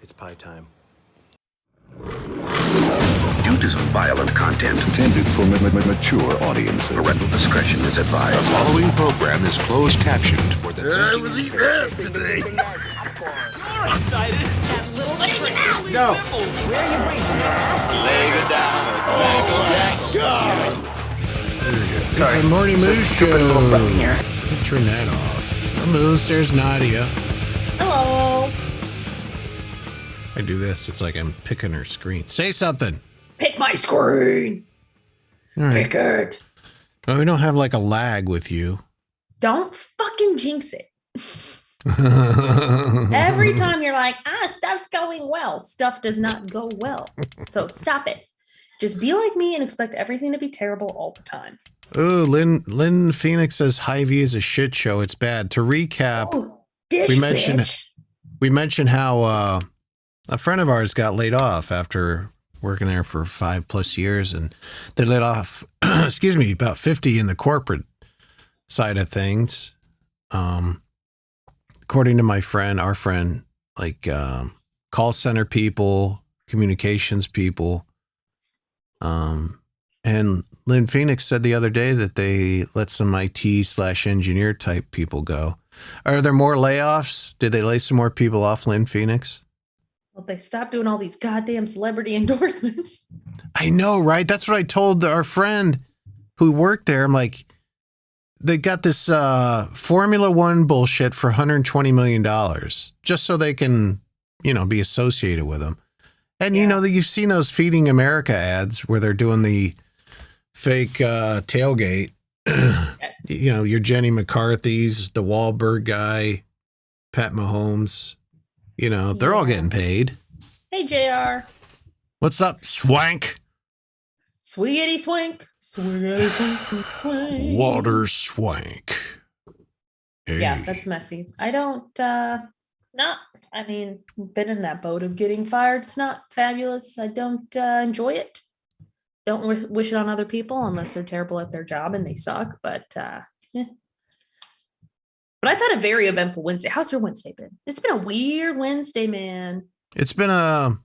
It's pie time. Due to some violent content intended for mature audiences. Parental discretion is advised. The following program is closed captioned for the. I was eating ass today. You're excited. That little trick. No. Where are you bringing? Leg it down. It's a Morty Moose show. Turn that off. Moose, there's Nadia. Hello. I do this. It's like I'm picking her screen. Say something. Pick my screen. All right. Pick it. Well, we don't have like a lag with you. Don't fucking jinx it. Every time you're like, stuff's going well. Stuff does not go well. So stop it. Just be like me and expect everything to be terrible all the time. Oh, Lynn Phoenix says Hy-Vee is a shit show. It's bad. To recap, we mentioned how a friend of ours got laid off after working there for 5+ years, and they laid off, about 50 in the corporate side of things. According to our friend, like call center people, communications people. And Lynn Phoenix said the other day that they let some IT/engineer type people go. Are there more layoffs? Did they lay some more people off, Lynn Phoenix? Well, they stopped doing all these goddamn celebrity endorsements. I know, right? That's what I told our friend who worked there. I'm like, they got this Formula One bullshit for $120 million just so they can, be associated with them. And you know that you've seen those Feeding America ads where they're doing the fake tailgate. Yes. Your Jenny McCarthy's, the Wahlberg guy, Pat Mahomes. They're all getting paid. Hey, JR. What's up, swank? Swiggity swank. Swiggity swank, swank, swank. Water swank. Hey. Yeah, that's messy. I don't, been in that boat of getting fired. It's not fabulous. I don't enjoy it. Don't wish it on other people unless they're terrible at their job and they suck. But But I've had a very eventful Wednesday. How's your Wednesday been? It's been a weird Wednesday, man. It's been a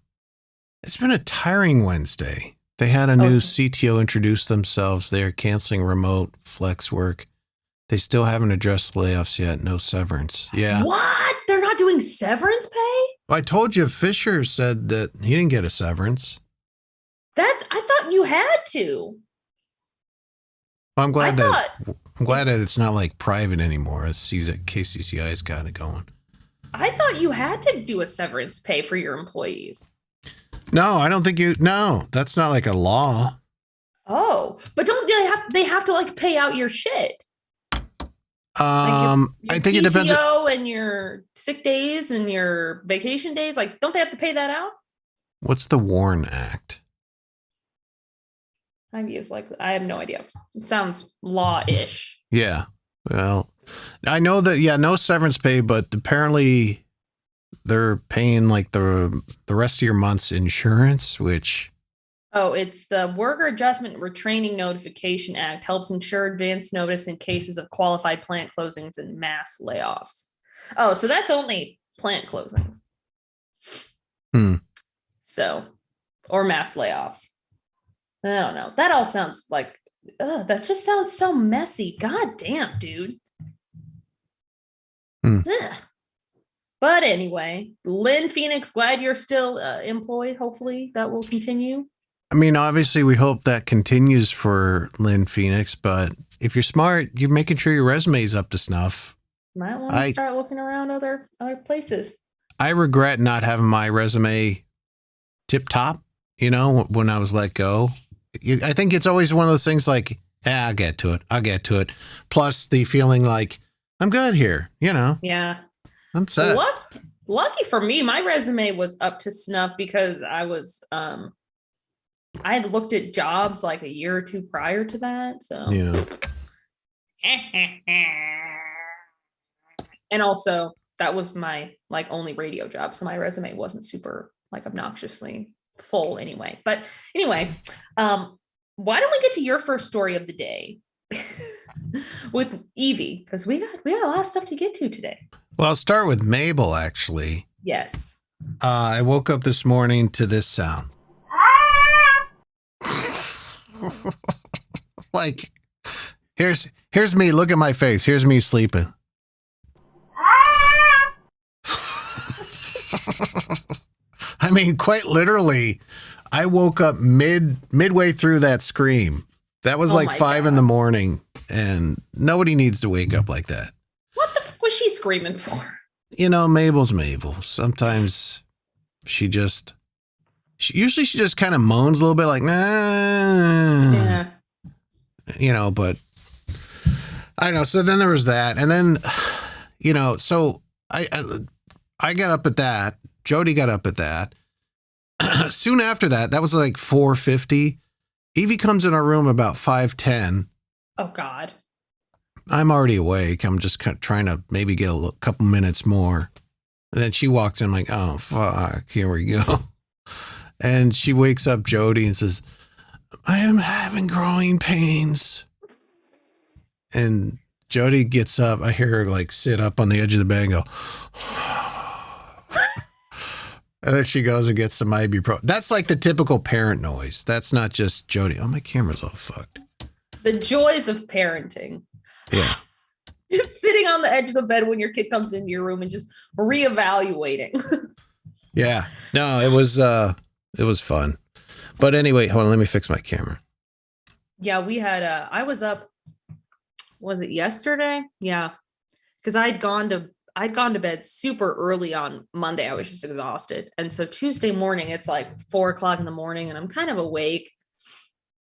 tiring Wednesday. They had a new CTO introduce themselves. They're canceling remote flex work. They still haven't addressed layoffs yet. No severance. Yeah. What? They're not doing severance pay? Well, I told you Fisher said that he didn't get a severance. I thought you had to. Well, I'm glad that it's not like private anymore. KCCI's got it going. I thought you had to do a severance pay for your employees. No, I don't think no, that's not like a law. Oh, but don't they have to like pay out your shit? Like your I think PTO it depends. And your sick days and your vacation days, like, don't they have to pay that out? What's the WARN Act? I have no idea. It sounds law-ish. Yeah. Well, I know that, no severance pay, but apparently they're paying like the rest of your month's insurance, which... Oh, it's the Worker Adjustment Retraining Notification Act helps ensure advance notice in cases of qualified plant closings and mass layoffs. Oh, so that's only plant closings. So, or mass layoffs. I don't know. That all sounds like, that just sounds so messy. God damn, dude. But anyway, Lynn Phoenix, glad you're still employed. Hopefully that will continue. I mean, obviously we hope that continues for Lynn Phoenix, but if you're smart, you're making sure your resume is up to snuff. Might want to start looking around other places. I regret not having my resume tip top, when I was let go. I think it's always one of those things like, I'll get to it. Plus the feeling like, I'm good here, Yeah. I'm set. Lucky for me, my resume was up to snuff because I was, I had looked at jobs like a year or two prior to that. So, yeah. And also that was my only radio job. So my resume wasn't super obnoxiously full anyway. But anyway, why don't we get to your first story of the day with Evie? Because we got a lot of stuff to get to today. Well, I'll start with Mabel, actually. Yes. I woke up this morning to this sound. Like, here's me. Look at my face. Here's me sleeping. I mean, quite literally, I woke up midway through that scream. That was like 5 in the morning, and nobody needs to wake up like that. What the fuck was she screaming for? You know, Mabel's Mabel. Sometimes she just kind of moans a little bit like, nah. Yeah. You know, but I don't know. So then there was that. And then, you know, so I got up at that. Jody got up at that. Soon after that, that was like 4:50. Evie comes in our room about 5:10. Oh, God. I'm already awake. I'm just kind of trying to maybe get a couple minutes more. And then she walks in, I'm like, oh, fuck, here we go. And she wakes up Jody and says, I am having growing pains. And Jody gets up. I hear her like sit up on the edge of the bed and go, and then she goes and gets some ibuprofen. That's like the typical parent noise. That's not just Jody. Oh, my camera's all fucked. The joys of parenting. Yeah. Just sitting on the edge of the bed when your kid comes into your room and just reevaluating. Yeah. No, it was fun. But anyway, hold on, let me fix my camera. Yeah, we had I was up, was it yesterday? Yeah. Because I'd gone to bed super early on Monday. I was just exhausted. And so Tuesday morning, it's like 4:00 in the morning and I'm kind of awake.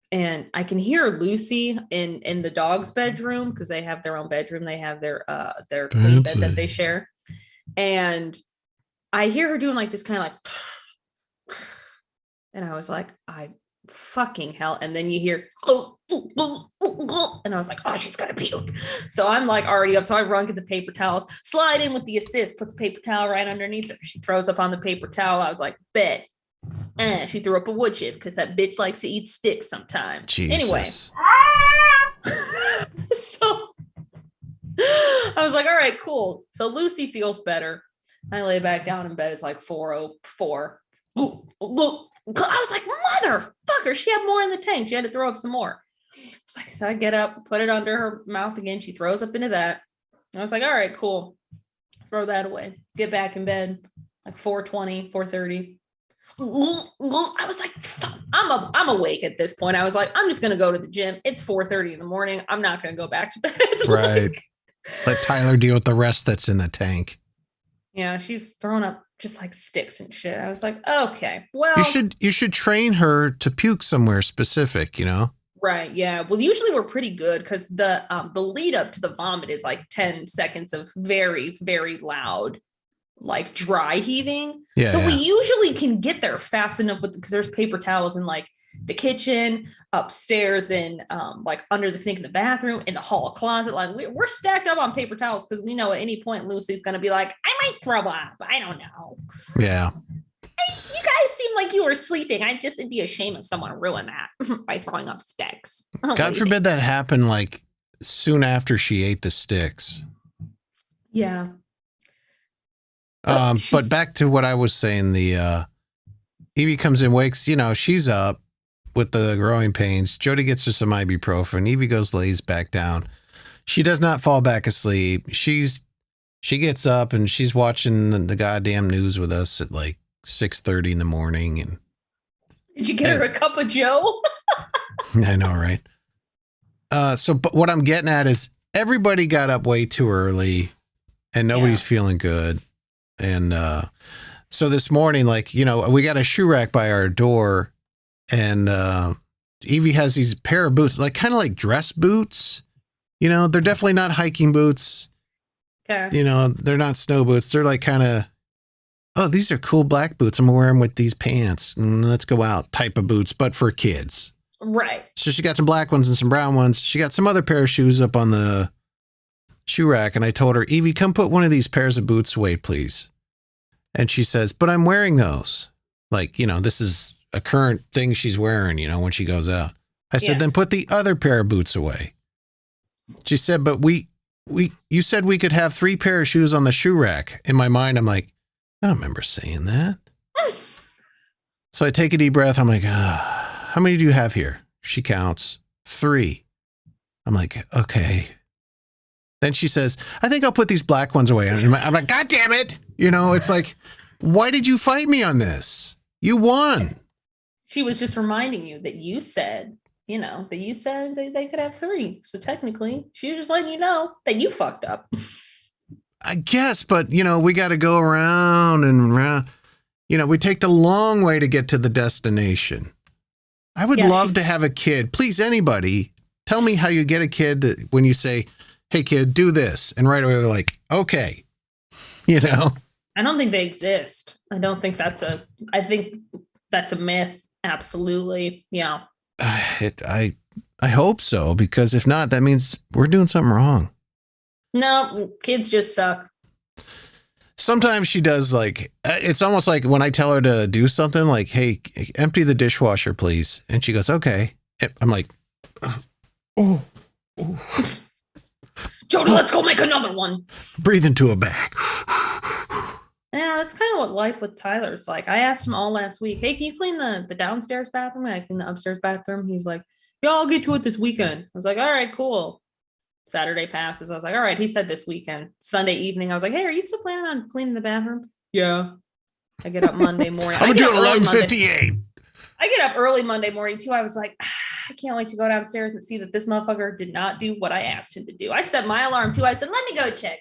And I can hear Lucy in the dog's bedroom because they have their own bedroom. They have their queen bed that they share. And I hear her doing like this kind of like, and I was like, I fucking hell. And then you hear, and I was like, oh, she's gonna puke. So I'm like already up. So I run, get the paper towels, slide in with the assist, put the paper towel right underneath her. She throws up on the paper towel. I was like, bet. And she threw up a wood chip because that bitch likes to eat sticks sometimes. Jesus. Anyway. So I was like, all right, cool. So Lucy feels better. I lay back down in bed. It's like 4:04. I was like, motherfucker, she had more in the tank. She had to throw up some more. It's like, so I get up, put it under her mouth again. She throws up into that. I was like, all right, cool. Throw that away. Get back in bed. Like 4:20, 4:30. I was like, I'm awake at this point. I was like, I'm just going to go to the gym. It's 4:30 in the morning. I'm not going to go back to bed. Right. Let Tyler deal with the rest that's in the tank. Yeah, she's throwing up just like sticks and shit. I was like, okay, well, you should train her to puke somewhere specific, you know? Right. Yeah. Well, usually we're pretty good because the lead up to the vomit is like 10 seconds of very, very loud, like dry heaving. Yeah. So we usually can get there fast enough because there's paper towels in like the kitchen, upstairs, and like under the sink in the bathroom, in the hall closet. Like we're stacked up on paper towels because we know at any point Lucy's going to be like, I might throw up. I don't know. Yeah. You guys seem like you were sleeping. It'd be a shame if someone ruined that by throwing up sticks. God forbid that happened like soon after she ate the sticks. Yeah. But back to what I was saying, the Evie comes in, wakes, she's up with the growing pains. Jody gets her some ibuprofen. Evie goes, lays back down. She does not fall back asleep. She gets up and she's watching the goddamn news with us at like 6:30 in the morning. And did you get her a cup of Joe? I know, right? But what I'm getting at is everybody got up way too early and nobody's feeling good. And so this morning, we got a shoe rack by our door, and Evie has these pair of boots, kind of like dress boots. They're definitely not hiking boots. Okay. They're not snow boots. They're like kind of, oh, these are cool black boots. I'm gonna wear them with these pants and let's go out type of boots, but for kids. Right. So she got some black ones and some brown ones. She got some other pair of shoes up on the shoe rack, and I told her, Evie, come put one of these pairs of boots away, please. And she says, but I'm wearing those. This is a current thing she's wearing, when she goes out. I said, then put the other pair of boots away. She said, but you said we could have 3 pair of shoes on the shoe rack. In my mind, I'm like, I don't remember saying that. So I take a deep breath. I'm like, how many do you have here? She counts 3. I'm like, okay. Then she says, I think I'll put these black ones away. I'm like, God damn it. You know, it's like, why did you fight me on this? You won. She was just reminding you that you said, they could have 3. So technically, she was just letting you know that you fucked up. I guess, but, we got to go around and around. We take the long way to get to the destination. I would love to have a kid. Please, anybody, tell me how you get a kid that when you say, hey, kid, do this. And right away, they're like, okay. I don't think they exist. I think that's a myth. Absolutely. Yeah. I hope so, because if not, that means we're doing something wrong. No, kids just suck. Sometimes she does it's almost like when I tell her to do something like, hey, empty the dishwasher, please. And she goes, okay. I'm like, oh. Jody, let's go make another one. Breathe into a bag. Yeah, that's kind of what life with Tyler's like. I asked him all last week, hey, can you clean the downstairs bathroom? I clean the upstairs bathroom. He's like, yeah, I'll get to it this weekend. I was like, all right, cool. Saturday passes. I was like, all right, he said this weekend. Sunday evening, I was like, hey, are you still planning on cleaning the bathroom? Yeah. I get up Monday morning. I'm doing 11:58. I get up early Monday morning too. I was like, I can't wait to go downstairs and see that this motherfucker did not do what I asked him to do. I set my alarm too. I said, let me go check.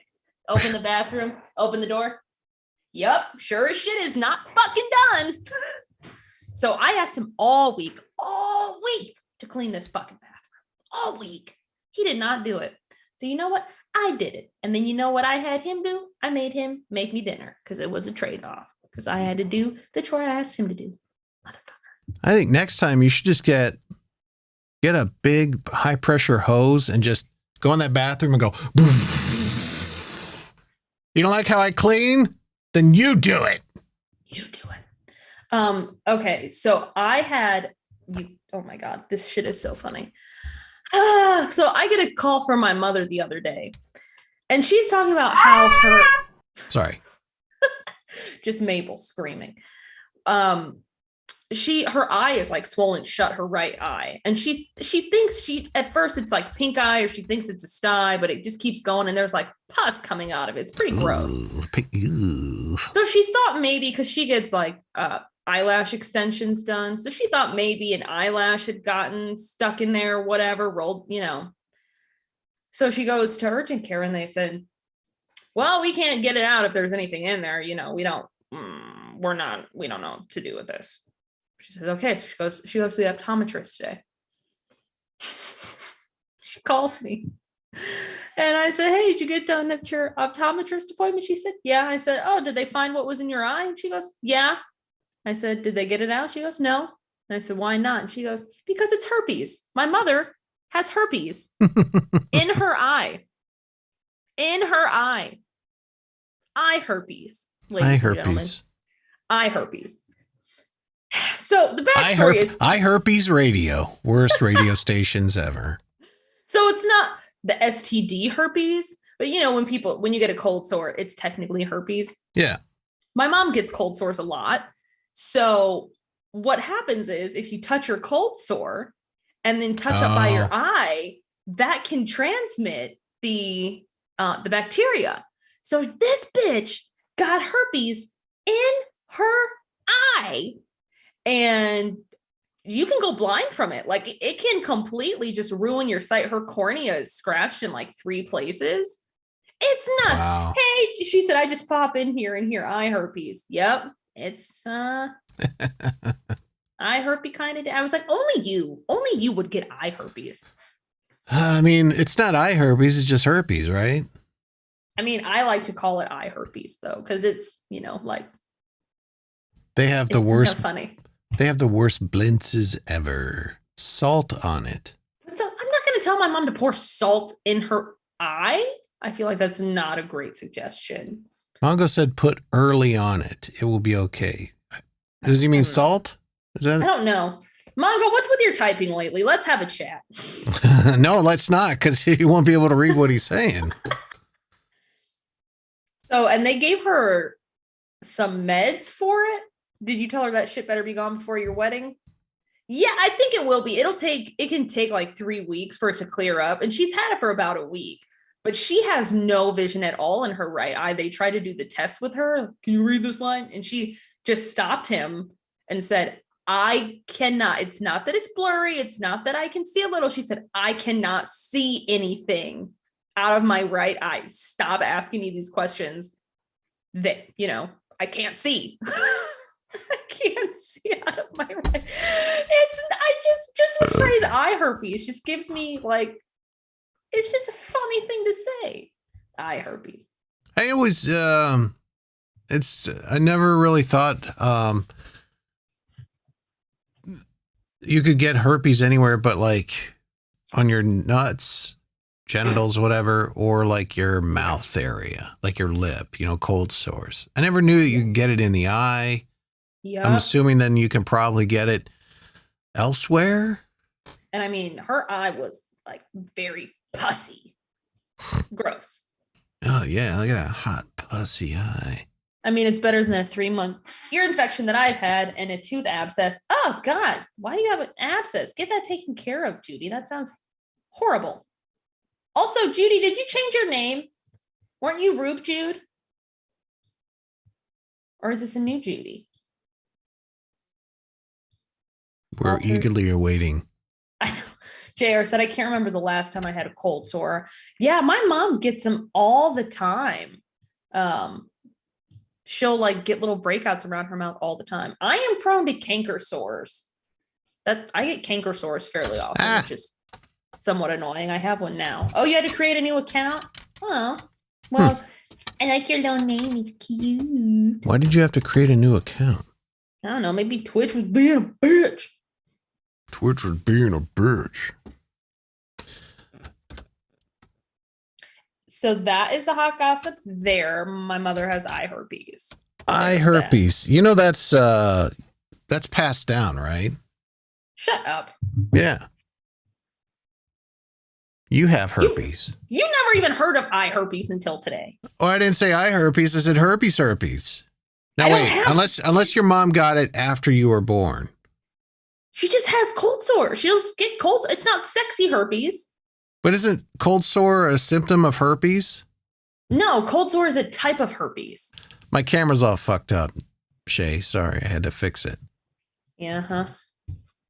Open the bathroom, open the door. Yep, sure as shit is not fucking done. So I asked him all week to clean this fucking bathroom. All week. He did not do it. So you know what? I did it. And then you know what I had him do? I made him make me dinner because it was a trade-off. Because I had to do the chore I asked him to do. Motherfucker. I think next time you should just get a big high pressure hose and just go in that bathroom and go. You don't like how I clean? Then you do it. You do it. Okay, so I had oh my God, this shit is so funny. So I get a call from my mother the other day, and she's talking about how sorry. Just Mabel screaming. Her eye is like swollen shut, her right eye. And she thinks at first it's like pink eye, or she thinks it's a sty, but it just keeps going. And there's like pus coming out of it. It's pretty gross. Ooh. So she thought maybe, cause she gets like, eyelash extensions done. So she thought maybe an eyelash had gotten stuck in there, whatever, rolled, So she goes to urgent care and they said, well, we can't get it out if there's anything in there. We don't know what to do with this. She says, okay. She goes to the optometrist today. She calls me. And I said, hey, did you get done at your optometrist appointment? She said, yeah. I said, oh, did they find what was in your eye? And she goes, yeah. I said, did they get it out? She goes, no. And I said, why not? And she goes, because it's herpes. My mother has herpes in her eye. In her eye. Eye herpes. Eye herpes. Eye herpes. So the backstory is Eye herpes radio. Worst radio stations ever. So it's not the STD herpes, but when you get a cold sore, it's technically herpes. Yeah. My mom gets cold sores a lot. So what happens is if you touch your cold sore and then touch up by your eye, that can transmit the bacteria. So this bitch got herpes in her eye, and you can go blind from it. Like it can completely just ruin your sight. Her cornea is scratched in like 3 places. It's nuts. Wow. Hey, she said, I just pop in here and hear eye herpes. Yep. It's eye herpes kind of. I was like, only you would get eye herpes. I mean, it's not eye herpes, it's just herpes, right? I mean, I like to call it eye herpes though, because it's, like they have the worst. Funny. They have the worst blintzes ever. Salt on it. So I'm not going to tell my mom to pour salt in her eye. I feel like that's not a great suggestion. Mongo said put early on it. It will be okay. Does he mean salt? Is that? I don't know. Mongo, what's with your typing lately? Let's have a chat. No, let's not, because he won't be able to read what he's saying. So, and they gave her some meds for it. Did you tell her that shit better be gone before your wedding? Yeah, I think it will be. It can take like 3 weeks for it to clear up. And she's had it for about a week, but she has no vision at all in her right eye. They tried to do the test with her. Can you read this line? And she just stopped him and said, I cannot. It's not that it's blurry. It's not that I can see a little. She said, I cannot see anything out of my right eye. Stop asking me these questions that, I can't see. I can't see out of my right. Just the phrase eye herpes just gives me like, it's just a funny thing to say. Eye herpes. I always, I never really thought, you could get herpes anywhere, but like on your nuts, genitals, whatever, or like your mouth area, like your lip, cold sores. I never knew that you could get it in the eye. Yeah. I'm assuming then you can probably get it elsewhere. And I mean, her eye was like very pussy. Gross. Oh yeah, look at that hot pussy eye. I mean, it's better than a 3-month ear infection that I've had and a tooth abscess. Oh God, why do you have an abscess? Get that taken care of, Judy. That sounds horrible. Also, Judy, did you change your name? Weren't you Rube Jude? Or is this a new Judy? We're eagerly awaiting. I know. JR said, I can't remember the last time I had a cold sore. Yeah, my mom gets them all the time. She'll like get little breakouts around her mouth all the time. I am prone to canker sores. I get canker sores fairly often, which is somewhat annoying. I have one now. Oh, you had to create a new account? Oh, well, I like your little name. It's cute. Why did you have to create a new account? I don't know. Maybe Twitch was being a bitch. Twitch was being a bitch. So that is the hot gossip there. My mother has eye herpes. Eye herpes. That's passed down, right? Shut up. Yeah. You have herpes. You never even heard of eye herpes until today. Oh, I didn't say eye herpes. I said herpes. Now wait, unless your mom got it after you were born. She just has cold sore. She'll get cold. It's not sexy herpes. But isn't cold sore a symptom of herpes? No, cold sore is a type of herpes. My camera's all fucked up, Shay. Sorry, I had to fix it. Yeah,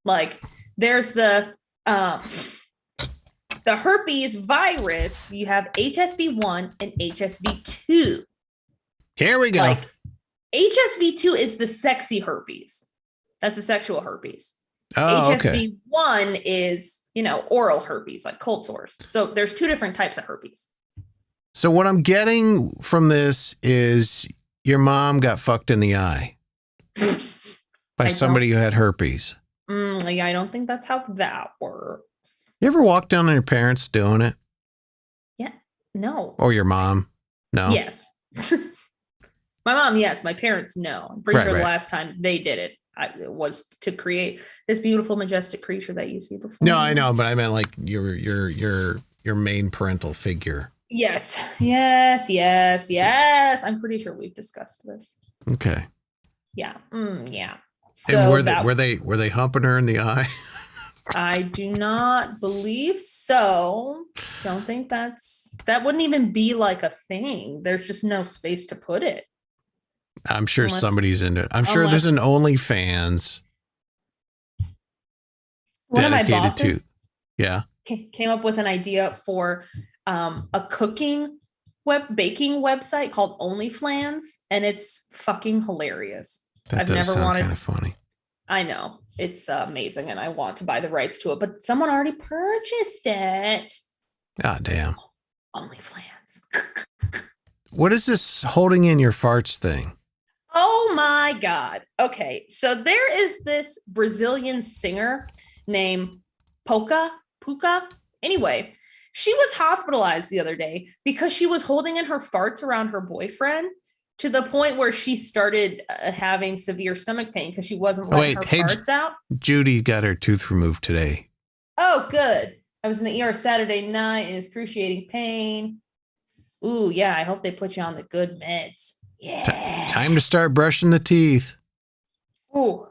Like there's the herpes virus. You have HSV1 and HSV2. Here we go. Like HSV2 is the sexy herpes. That's the sexual herpes. Oh, HSV1 is, oral herpes, like cold sores. So there's 2 different types of herpes. So what I'm getting from this is your mom got fucked in the eye by somebody who had herpes. Yeah, I don't think that's how that works. You ever walk down on your parents doing it? Yeah. No. Or your mom? No. Yes. My mom, yes. My parents, no. I'm pretty sure the last time they did it, it was to create this beautiful, majestic creature that you see before. No, I know, but I meant like your main parental figure. Yes. I'm pretty sure we've discussed this. Okay. Yeah. Yeah. So and were they humping her in the eye? I do not believe so. Don't think that wouldn't even be like a thing. There's just no space to put it. I'm sure somebody's into it. I'm sure there's an OnlyFans dedicated to. Yeah. Came up with an idea for a baking website called OnlyFlans, and it's fucking hilarious. I've never wanted. Kind of funny. I know it's amazing, and I want to buy the rights to it, but someone already purchased it. God damn. OnlyFlans. What is this holding in your farts thing? Oh my God. Okay. So there is this Brazilian singer named Puka. Anyway, she was hospitalized the other day because she was holding in her farts around her boyfriend to the point where she started having severe stomach pain because she wasn't letting her farts out. Judy got her tooth removed today. Oh, good. I was in the ER Saturday night in excruciating pain. Ooh, yeah. I hope they put you on the good meds. Yeah. Time to start brushing the teeth. Ooh.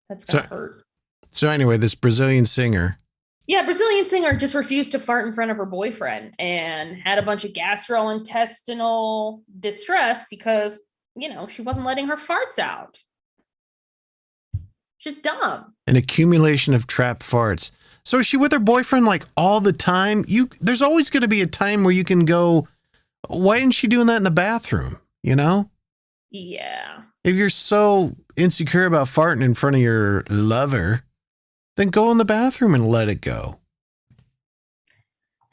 That's gonna hurt. So anyway, this Brazilian singer. Yeah, Brazilian singer just refused to fart in front of her boyfriend and had a bunch of gastrointestinal distress because, she wasn't letting her farts out. Just dumb. An accumulation of trapped farts. So is she with her boyfriend like all the time? There's always going to be a time where you can go, why isn't she doing that in the bathroom? Yeah. If you're so insecure about farting in front of your lover, then go in the bathroom and let it go.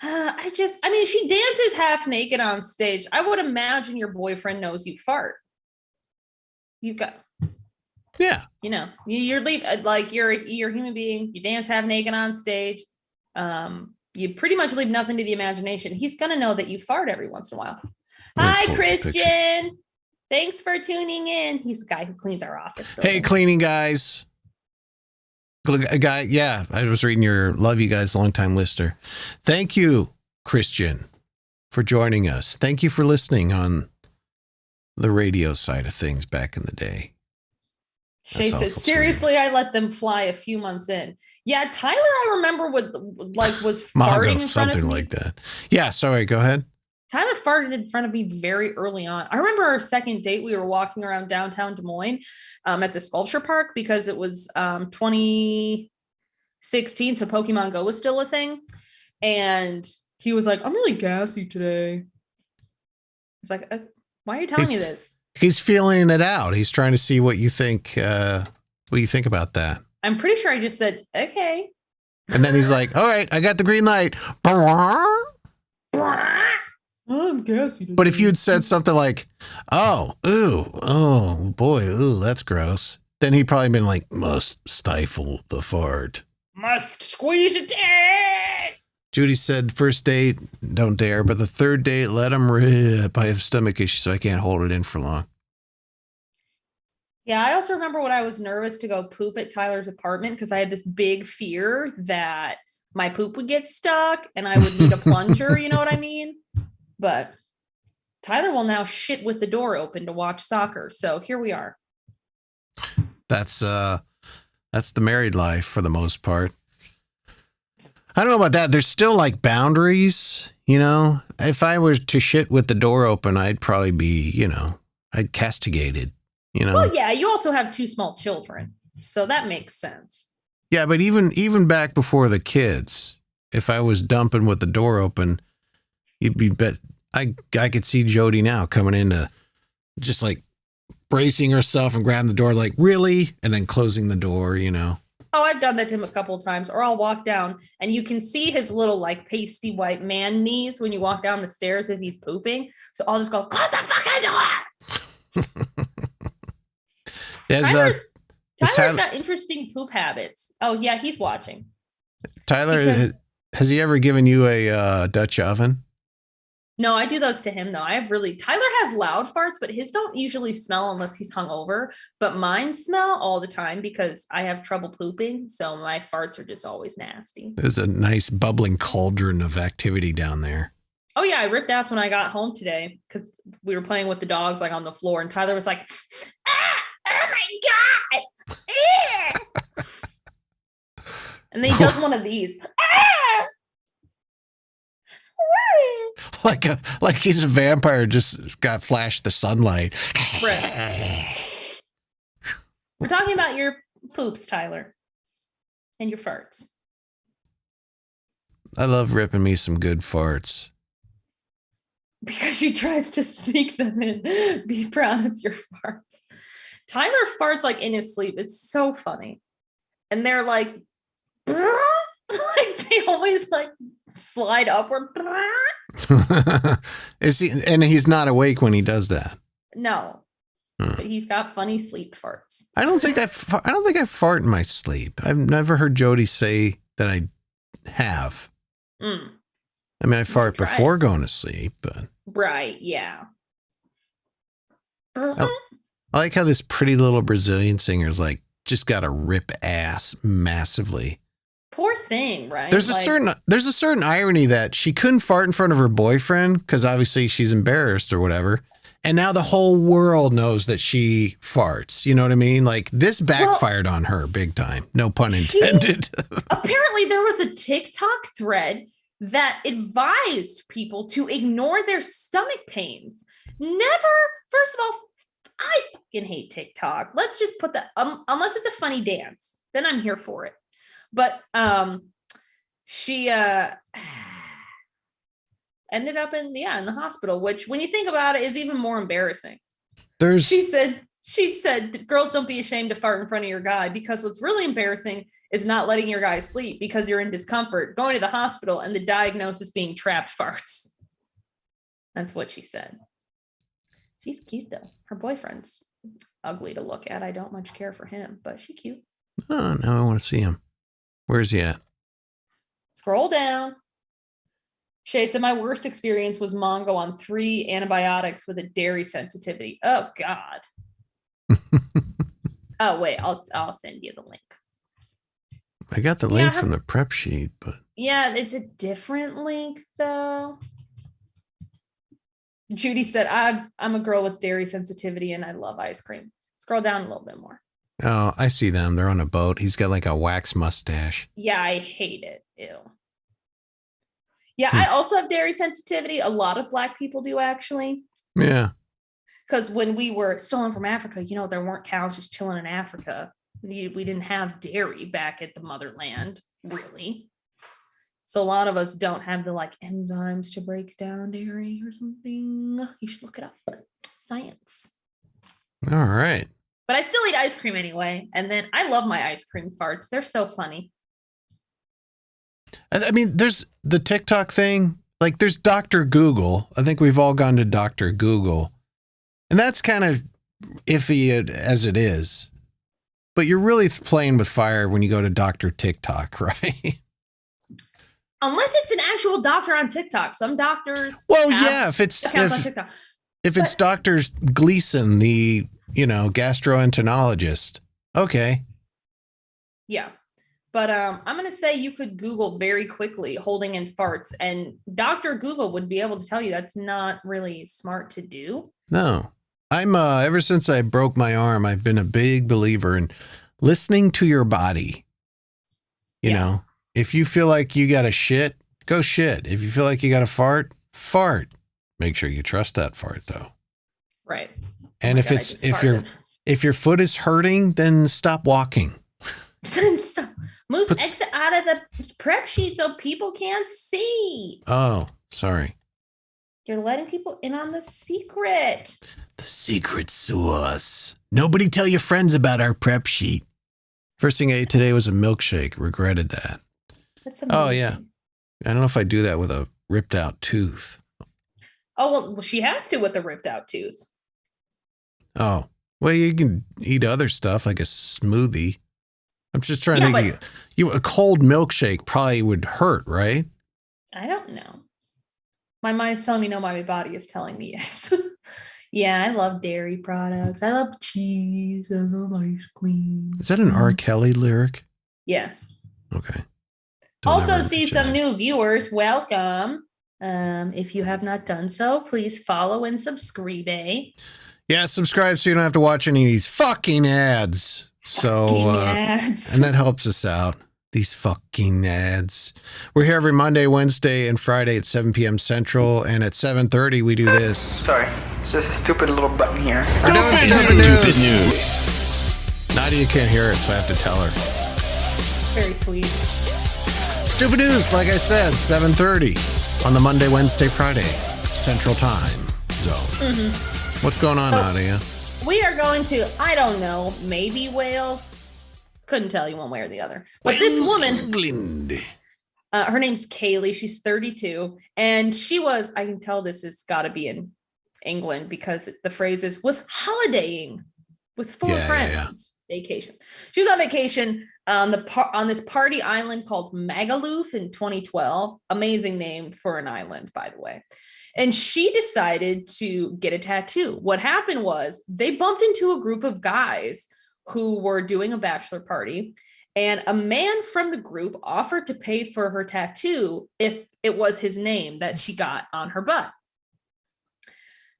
She dances half naked on stage. I would imagine your boyfriend knows you fart. You've got, Yeah. you're you're a human being. You dance half naked on stage. You pretty much leave nothing to the imagination. He's gonna know that you fart every once in a while. Hi, Christian. Thanks for tuning in. He's the guy who cleans our office building. Hey, cleaning guys. Guy, yeah, I was reading your love you guys long time listener. Thank you, Christian, for joining us. Thank you for listening on the radio side of things back in the day. Shay said, seriously, I let them fly a few months in. Yeah, Tyler, I remember was farting in front of me. Something like that. Yeah, sorry, go ahead. Tyler farted in front of me very early on. I remember our second date, we were walking around downtown Des Moines at the sculpture park because it was 2016, so Pokemon Go was still a thing. And he was like, I'm really gassy today. It's like, why are you telling me this? He's feeling it out. He's trying to see what you think about that. I'm pretty sure I just said, okay. And then he's like, all right, I got the green light. I'm gassy today. But if you had said something like, oh boy, that's gross, then he'd probably been like, must stifle the fart. Must squeeze it in. Judy said, first date, don't dare. But the third date, let him rip. I have stomach issues, so I can't hold it in for long. Yeah, I also remember when I was nervous to go poop at Tyler's apartment because I had this big fear that my poop would get stuck and I would need a plunger, you know what I mean? But Tyler will now shit with the door open to watch soccer. So here we are. That's the married life for the most part. I don't know about that. There's still like boundaries, If I were to shit with the door open, I'd probably be, I'd castigated, Well, yeah, you also have 2 small children, so that makes sense. Yeah, but even back before the kids, if I was dumping with the door open, you'd be bet. I could see Jody now coming into just like bracing herself and grabbing the door, like really, and then closing the door, Oh, I've done that to him a couple of times. Or I'll walk down and you can see his little like pasty white man knees when you walk down the stairs if he's pooping. So I'll just go, close the fucking door. Tyler's got interesting poop habits. Oh yeah, he's watching. Tyler, has he ever given you a Dutch oven? No, I do those to him though. Tyler has loud farts, but his don't usually smell unless he's hungover. But mine smell all the time because I have trouble pooping. So my farts are just always nasty. There's a nice bubbling cauldron of activity down there. Oh yeah, I ripped ass when I got home today because we were playing with the dogs like on the floor, and Tyler was like, "Oh my god!" And then he does one of these. Like he's a vampire, just got flashed the sunlight. Right. We're talking about your poops, Tyler, and your farts. I love ripping me some good farts. Because she tries to sneak them in. Be proud of your farts. Tyler farts like in his sleep. It's so funny. And they're like, like they always like slide upward. Is he? And he's not awake when he does that. No, but he's got funny sleep farts. I don't think I fart in my sleep. I've never heard Jody say that I have. I mean, I fart before going to sleep, but right, yeah. I like how this pretty little Brazilian singer's like just got to rip ass massively. Poor thing, right? There's a certain irony that she couldn't fart in front of her boyfriend because obviously she's embarrassed or whatever, And now the whole world knows that she farts. You know what I mean? Like this backfired on her big time. No pun intended. Apparently there was a TikTok thread that advised people to ignore their stomach pains. First of all, I fucking hate TikTok. Let's just put that, unless it's a funny dance, then I'm here for it. But she ended up in the hospital, which when you think about it is even more embarrassing. She said girls, don't be ashamed to fart in front of your guy, because what's really embarrassing is not letting your guy sleep because you're in discomfort, going to the hospital, and the diagnosis being trapped farts. That's what she said. She's cute though. Her boyfriend's ugly to look at. I don't much care for him, but she's cute. Oh, now I want to see him. Where's he at? Scroll down. Shay said, my worst experience was Mongo on 3 antibiotics with a dairy sensitivity. Oh, God. Oh, wait, I'll send you the link. I got the link from the prep sheet, but. Yeah, it's a different link, though. Judy said, I'm a girl with dairy sensitivity and I love ice cream. Scroll down a little bit more. Oh, I see them. They're on a boat. He's got like a wax mustache. Yeah, I hate it. Ew. Yeah, I also have dairy sensitivity. A lot of Black people do, actually. Yeah. Because when we were stolen from Africa, there weren't cows just chilling in Africa. We didn't have dairy back at the motherland, really. So a lot of us don't have the enzymes to break down dairy or something. You should look it up. Science. All right. But I still eat ice cream anyway. And then I love my ice cream farts. They're so funny. I mean, there's the TikTok thing. Like, there's Dr. Google. I think we've all gone to Dr. Google. And that's kind of iffy as it is. But you're really playing with fire when you go to Dr. TikTok, right? Unless it's an actual doctor on TikTok. Some doctors. Well, yeah, if it's Dr. Gleason, the, gastroenterologist. Okay. Yeah. But I'm going to say you could Google very quickly holding in farts, and Dr. Google would be able to tell you that's not really smart to do. No. I'm ever since I broke my arm, I've been a big believer in listening to your body. You know, if you feel like you got to shit, go shit. If you feel like you got to fart, fart. Make sure you trust that fart though. Right. And if your foot is hurting, then stop walking. Stop. Moose, exit out of the prep sheet so people can't see. Oh, sorry. You're letting people in on the secret. The secret sauce. Nobody tell your friends about our prep sheet. First thing I ate today was a milkshake. Regretted that. That's amazing. Oh, yeah. I don't know if I do that with a ripped out tooth. Oh, well, she has to with a ripped out tooth. Oh, well, you can eat other stuff like a smoothie. I'm just trying to think. A cold milkshake probably would hurt, right? I don't know. My mind's telling me no, my body is telling me yes. Yeah, I love dairy products. I love cheese. I love ice cream. Is that an R. Kelly lyric? Yes. Okay. Also see some new viewers. Welcome. If you have not done so, please follow and subscribe. Yeah, subscribe so you don't have to watch any of these fucking ads. And that helps us out. These fucking ads. We're here every Monday, Wednesday, and Friday at 7 p.m. Central, and at 7:30 we do this. Sorry, it's just a stupid little button here. Stupid news. Nadia can't hear it, so I have to tell her. Very sweet. Stupid news, like I said, 7:30 on the Monday, Wednesday, Friday Central Time Zone. Mm-hmm. What's going on, Nadia? We are going to, I don't know, maybe Wales. Couldn't tell you one way or the other. But Wales, this woman, England. Her name's Kaylee. She's 32. And she was, I can tell this has got to be in England because the phrase was holidaying with four friends. Yeah. Vacation. She was on vacation on this party island called Magaluf in 2012. Amazing name for an island, by the way. And she decided to get a tattoo. What happened was they bumped into a group of guys who were doing a bachelor party, and a man from the group offered to pay for her tattoo if it was his name that she got on her butt.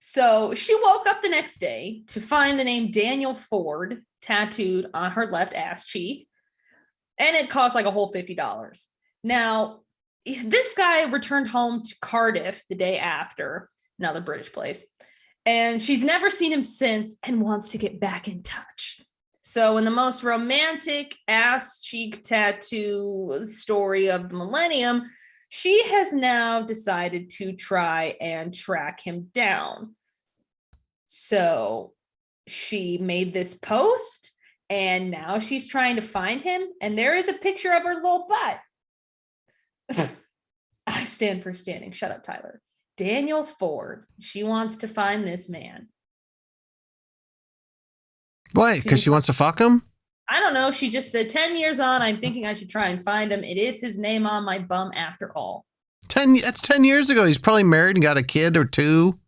So she woke up the next day to find the name Daniel Ford tattooed on her left ass cheek. And it cost like a whole $50. Now, this guy returned home to Cardiff the day after, another British place. And she's never seen him since and wants to get back in touch. So in the most romantic ass cheek tattoo story of the millennium, she has now decided to try and track him down. So she made this post and now she's trying to find him. And there is a picture of her little butt. I stand for standing. Shut up, Tyler. Daniel Ford. She wants to find this man. Why? Because she wants to fuck him? I don't know. She just said 10 years on, I'm thinking I should try and find him. It is his name on my bum after all. That's 10 years ago. He's probably married and got a kid or two.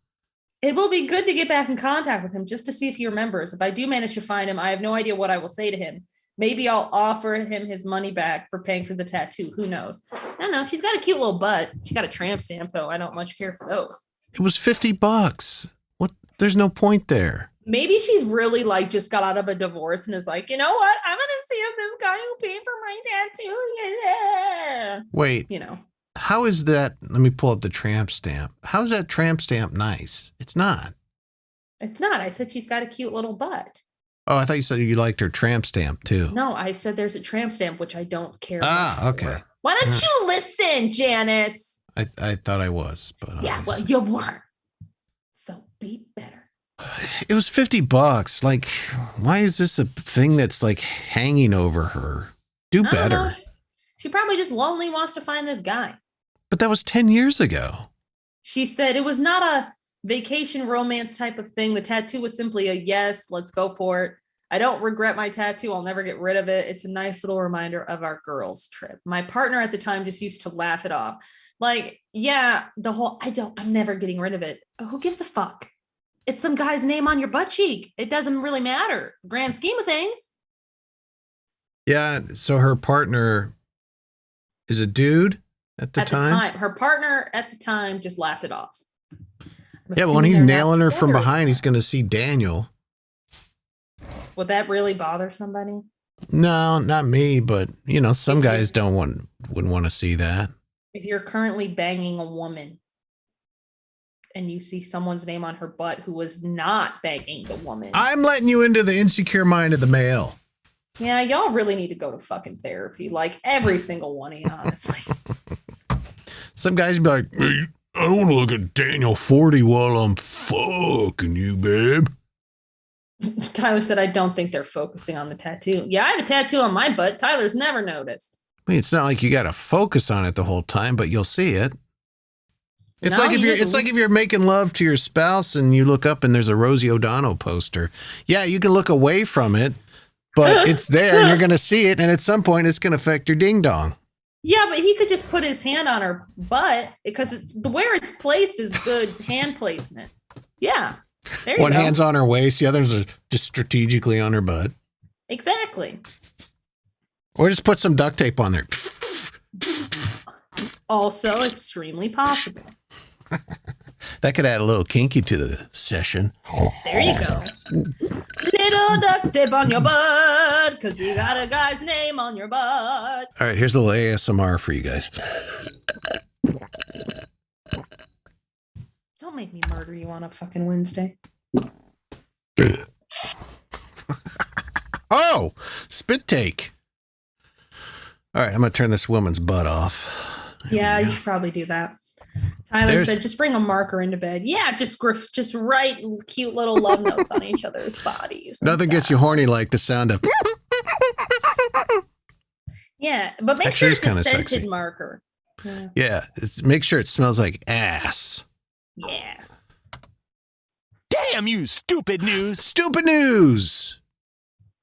It will be good to get back in contact with him just to see if he remembers. If I do manage to find him, I have no idea what I will say to him. Maybe I'll offer him his money back for paying for the tattoo. Who knows? I don't know. She's got a cute little butt. She got a tramp stamp, though. I don't much care for those. It was $50. What? There's no point there. Maybe she's really like just got out of a divorce and is like, you know what? I'm going to see if this guy who paid for my tattoo. Yeah. Wait. You know. How is that? Let me pull up the tramp stamp. How is that tramp stamp nice? It's not. It's not. I said she's got a cute little butt. Oh, I thought you said you liked her tramp stamp too. No, I said there's a tramp stamp, which I don't care Ah, okay. Why don't you listen, Janice? I thought I was, but yeah, well, you weren't. So be better. It was $50. Like, why is this a thing that's like hanging over her? Do better. She probably just lonely wants to find this guy. But that was 10 years ago. She said it was not a vacation romance type of thing. The tattoo was simply a yes, let's go for it. I don't regret my tattoo. I'll never get rid of it. It's a nice little reminder of our girls' trip. My partner at the time just used to laugh it off. Like, yeah, I'm never getting rid of it. Who gives a fuck? It's some guy's name on your butt cheek. It doesn't really matter. The grand scheme of things. Yeah. So her partner is a dude at the time. Her partner at the time just laughed it off. Yeah, but when he's nailing her from behind, he's going to see Daniel. Would that really bother somebody? No, not me, but you know, some guys wouldn't want to see that. If you're currently banging a woman and you see someone's name on her butt who was not banging the woman. I'm letting you into the insecure mind of the male. Yeah, y'all really need to go to fucking therapy. Like every single one of you, honestly. Some guys be like, hey, I don't want to look at Daniel 40 while I'm fucking you, babe. Tyler said, I don't think they're focusing on the tattoo. Yeah, I have a tattoo on my butt. Tyler's never noticed. I mean, it's not like you got to focus on it the whole time, but you'll see it. It's like if you're making love to your spouse and you look up and there's a Rosie O'Donnell poster. Yeah, you can look away from it, but it's there and you're going to see it. And at some point it's going to affect your ding dong. Yeah, but he could just put his hand on her butt because where it's placed is good hand placement. Yeah. There you One go. hand's on her waist, the other's just strategically on her butt. Exactly. Or just put some duct tape on there. Also extremely possible. That could add a little kinky to the session. There you go. Little duct tape on your butt because you got a guy's name on your butt. All right, here's a little ASMR for you guys. Don't make me murder you on a fucking Wednesday. Oh, spit take. All right, I'm going to turn this woman's butt off. Yeah, you should probably do that. Tyler said, just bring a marker into bed. Yeah, just write cute little love notes on each other's bodies. Nothing gets you horny like the sound of... Yeah, but make sure it's a scented sexy marker. Yeah, make sure it smells like ass. Yeah. Damn you, stupid news. Stupid news.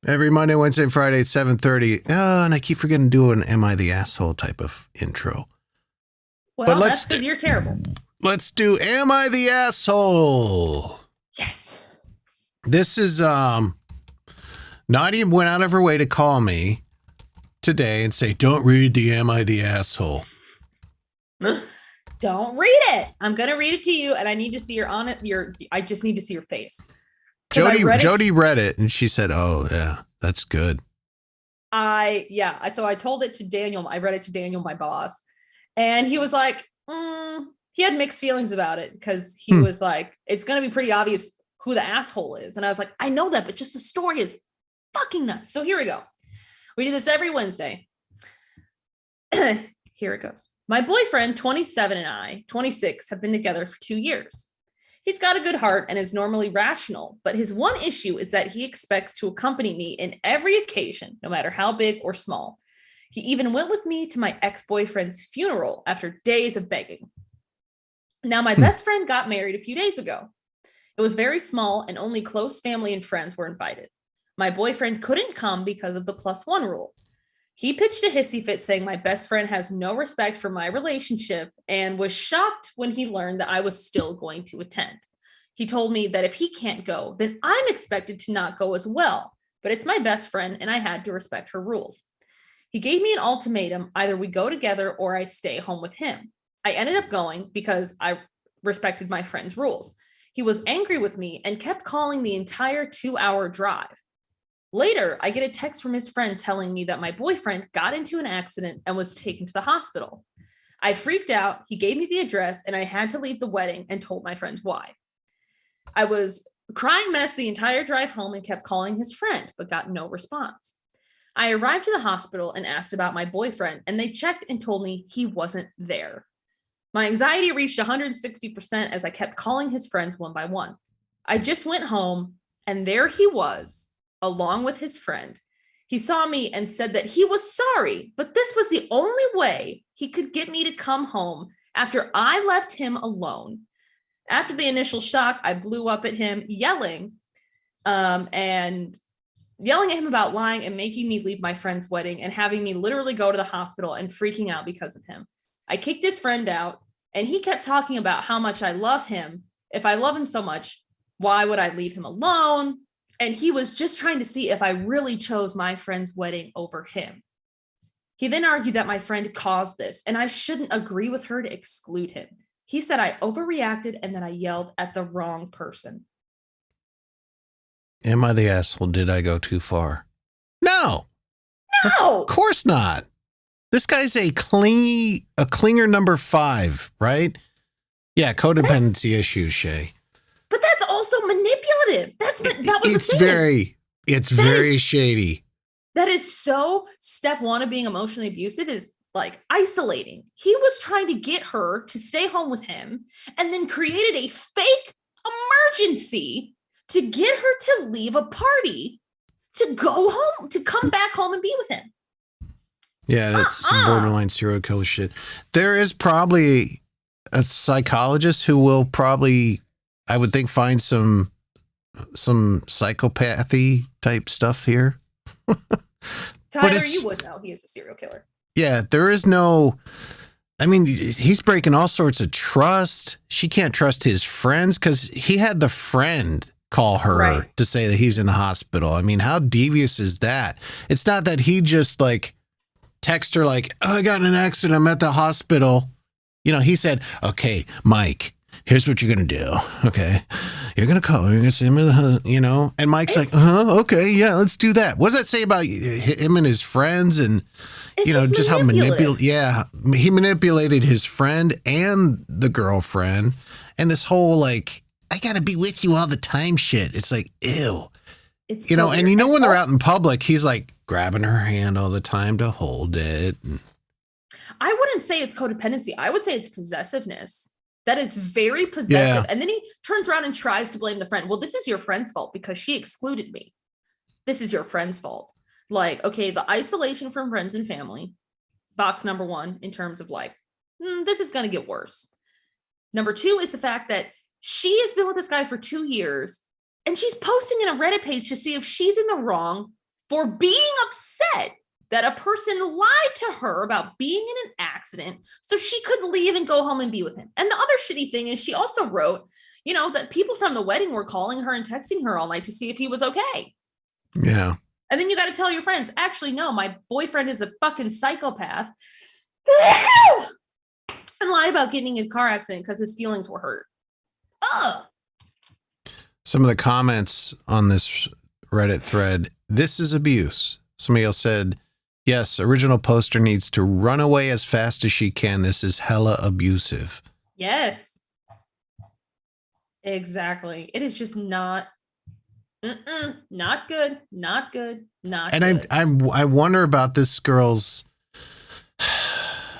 Every Monday, Wednesday, and Friday at 7:30. Oh, and I keep forgetting to do an Am I the Asshole type of intro. Well, that's because you're terrible. Let's do Am I the Asshole? Yes. This is, Nadia went out of her way to call me today and say, don't read the Am I the Asshole. Don't read it. I'm gonna read it to you, and I need to see I just need to see your face. Jody read it, and she said, "Oh yeah, that's good." So I told it to Daniel. I read it to Daniel, my boss, and he was like, he had mixed feelings about it because he was like, it's gonna be pretty obvious who the asshole is, and I was like, I know that, but just the story is fucking nuts. So here we go. We do this every Wednesday. Here it goes. My boyfriend, 27, and I, 26, have been together for 2 years. He's got a good heart and is normally rational, but his one issue is that he expects to accompany me in every occasion, no matter how big or small. He even went with me to my ex-boyfriend's funeral after days of begging. Now, my best friend got married a few days ago. It was very small and only close family and friends were invited. My boyfriend couldn't come because of the +1 rule. He pitched a hissy fit saying my best friend has no respect for my relationship and was shocked when he learned that I was still going to attend. He told me that if he can't go, then I'm expected to not go as well, but it's my best friend and I had to respect her rules. He gave me an ultimatum, either we go together or I stay home with him. I ended up going because I respected my friend's rules. He was angry with me and kept calling the entire 2-hour drive. Later, I get a text from his friend telling me that my boyfriend got into an accident and was taken to the hospital. I freaked out. He gave me the address and I had to leave the wedding and told my friends why. I was crying mess the entire drive home and kept calling his friend, but got no response. I arrived to the hospital and asked about my boyfriend, and they checked and told me he wasn't there. My anxiety reached 160% as I kept calling his friends one by one. I just went home and there he was, along with his friend. He saw me and said that he was sorry, but this was the only way he could get me to come home after I left him alone. After the initial shock, I blew up at him, yelling at him about lying and making me leave my friend's wedding and having me literally go to the hospital and freaking out because of him. I kicked his friend out and he kept talking about how much I love him. If I love him so much, why would I leave him alone? And he was just trying to see if I really chose my friend's wedding over him. He then argued that my friend caused this and I shouldn't agree with her to exclude him. He said I overreacted and that I yelled at the wrong person. Am I the asshole? Did I go too far? No. No! Of course not. This guy's a clinger number 5, right? Yeah, codependency issues, Shay. But that's also manipulative. It's very shady. That is so step 1 of being emotionally abusive is like isolating. He was trying to get her to stay home with him and then created a fake emergency to get her to leave a party to go home, to come back home and be with him. Yeah, that's some borderline serial killer shit. There is probably a psychologist who will probably, I would think, find some psychopathy type stuff here. Tyler, you would know he is a serial killer. Yeah, there is no, I mean, he's breaking all sorts of trust. She can't trust his friends because he had the friend call her to say that he's in the hospital. I mean, how devious is that? It's not that he just like text her like, oh, I got in an accident, I'm at the hospital. You know, he said, okay, Mike, here's what you're going to do. Okay. You're going to call her. You're going to see him in the, you know, and Mike's like, okay, yeah, let's do that. What does that say about him and his friends? And, you know, just how he manipulated his friend and the girlfriend and this whole, like, I got to be with you all the time shit. It's like, ew. It's you know, and you know, when they're out in public, he's like grabbing her hand all the time to hold it. I wouldn't say it's codependency. I would say it's possessiveness. That is very possessive. Yeah. And then he turns around and tries to blame the friend. Well, this is your friend's fault because she excluded me. This is your friend's fault. Like, okay, the isolation from friends and family, box number 1 in terms of like, this is going to get worse. Number 2 is the fact that she has been with this guy for 2 years and she's posting in a Reddit page to see if she's in the wrong for being upset that a person lied to her about being in an accident so she could leave and go home and be with him. And the other shitty thing is she also wrote, you know, that people from the wedding were calling her and texting her all night to see if he was okay. Yeah. And then you got to tell your friends, actually, no, my boyfriend is a fucking psychopath. And lied about getting in a car accident because his feelings were hurt. Ugh. Some of the comments on this Reddit thread, this is abuse. Somebody else said, yes, original poster needs to run away as fast as she can. This is hella abusive. Yes. Exactly. It is just not not good. Not good. Not good. And I wonder about this girl's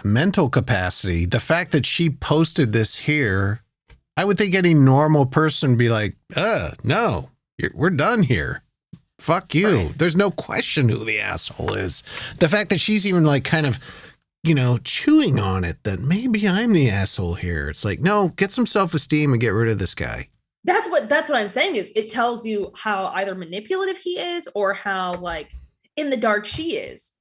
mental capacity. The fact that she posted this here, I would think any normal person would be like, no, we're done here. Fuck you. Right. There's no question who the asshole is. The fact that she's even like kind of, chewing on it that maybe I'm the asshole here. It's like, no, get some self-esteem and get rid of this guy. That's what I'm saying is it tells you how either manipulative he is or how like in the dark she is.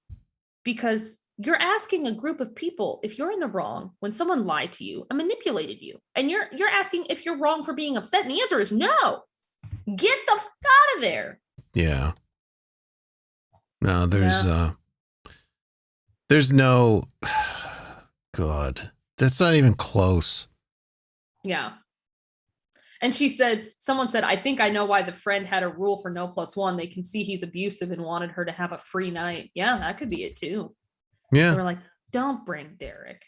Because you're asking a group of people if you're in the wrong when someone lied to you and manipulated you. And you're asking if you're wrong for being upset. And the answer is no. Get the fuck out of there. Yeah. No, there's no, God, that's not even close. Yeah. And someone said, I think I know why the friend had a rule for no +1. They can see he's abusive and wanted her to have a free night. Yeah, that could be it too. Yeah. They were like, don't bring Derek.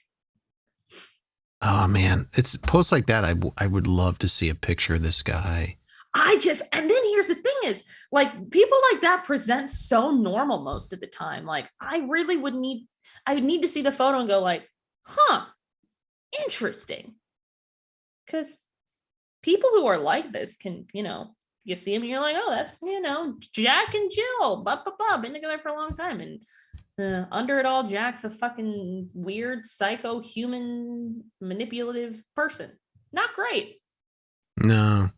Oh man, it's posts like that. I would love to see a picture of this guy. And then here's the thing is like people like that present so normal most of the time. Like I would need to see the photo and go like, huh, interesting. Because people who are like this can, you see them and you're like, oh, that's, Jack and Jill, been together for a long time. And under it all, Jack's a fucking weird, psycho, human, manipulative person. Not great. No.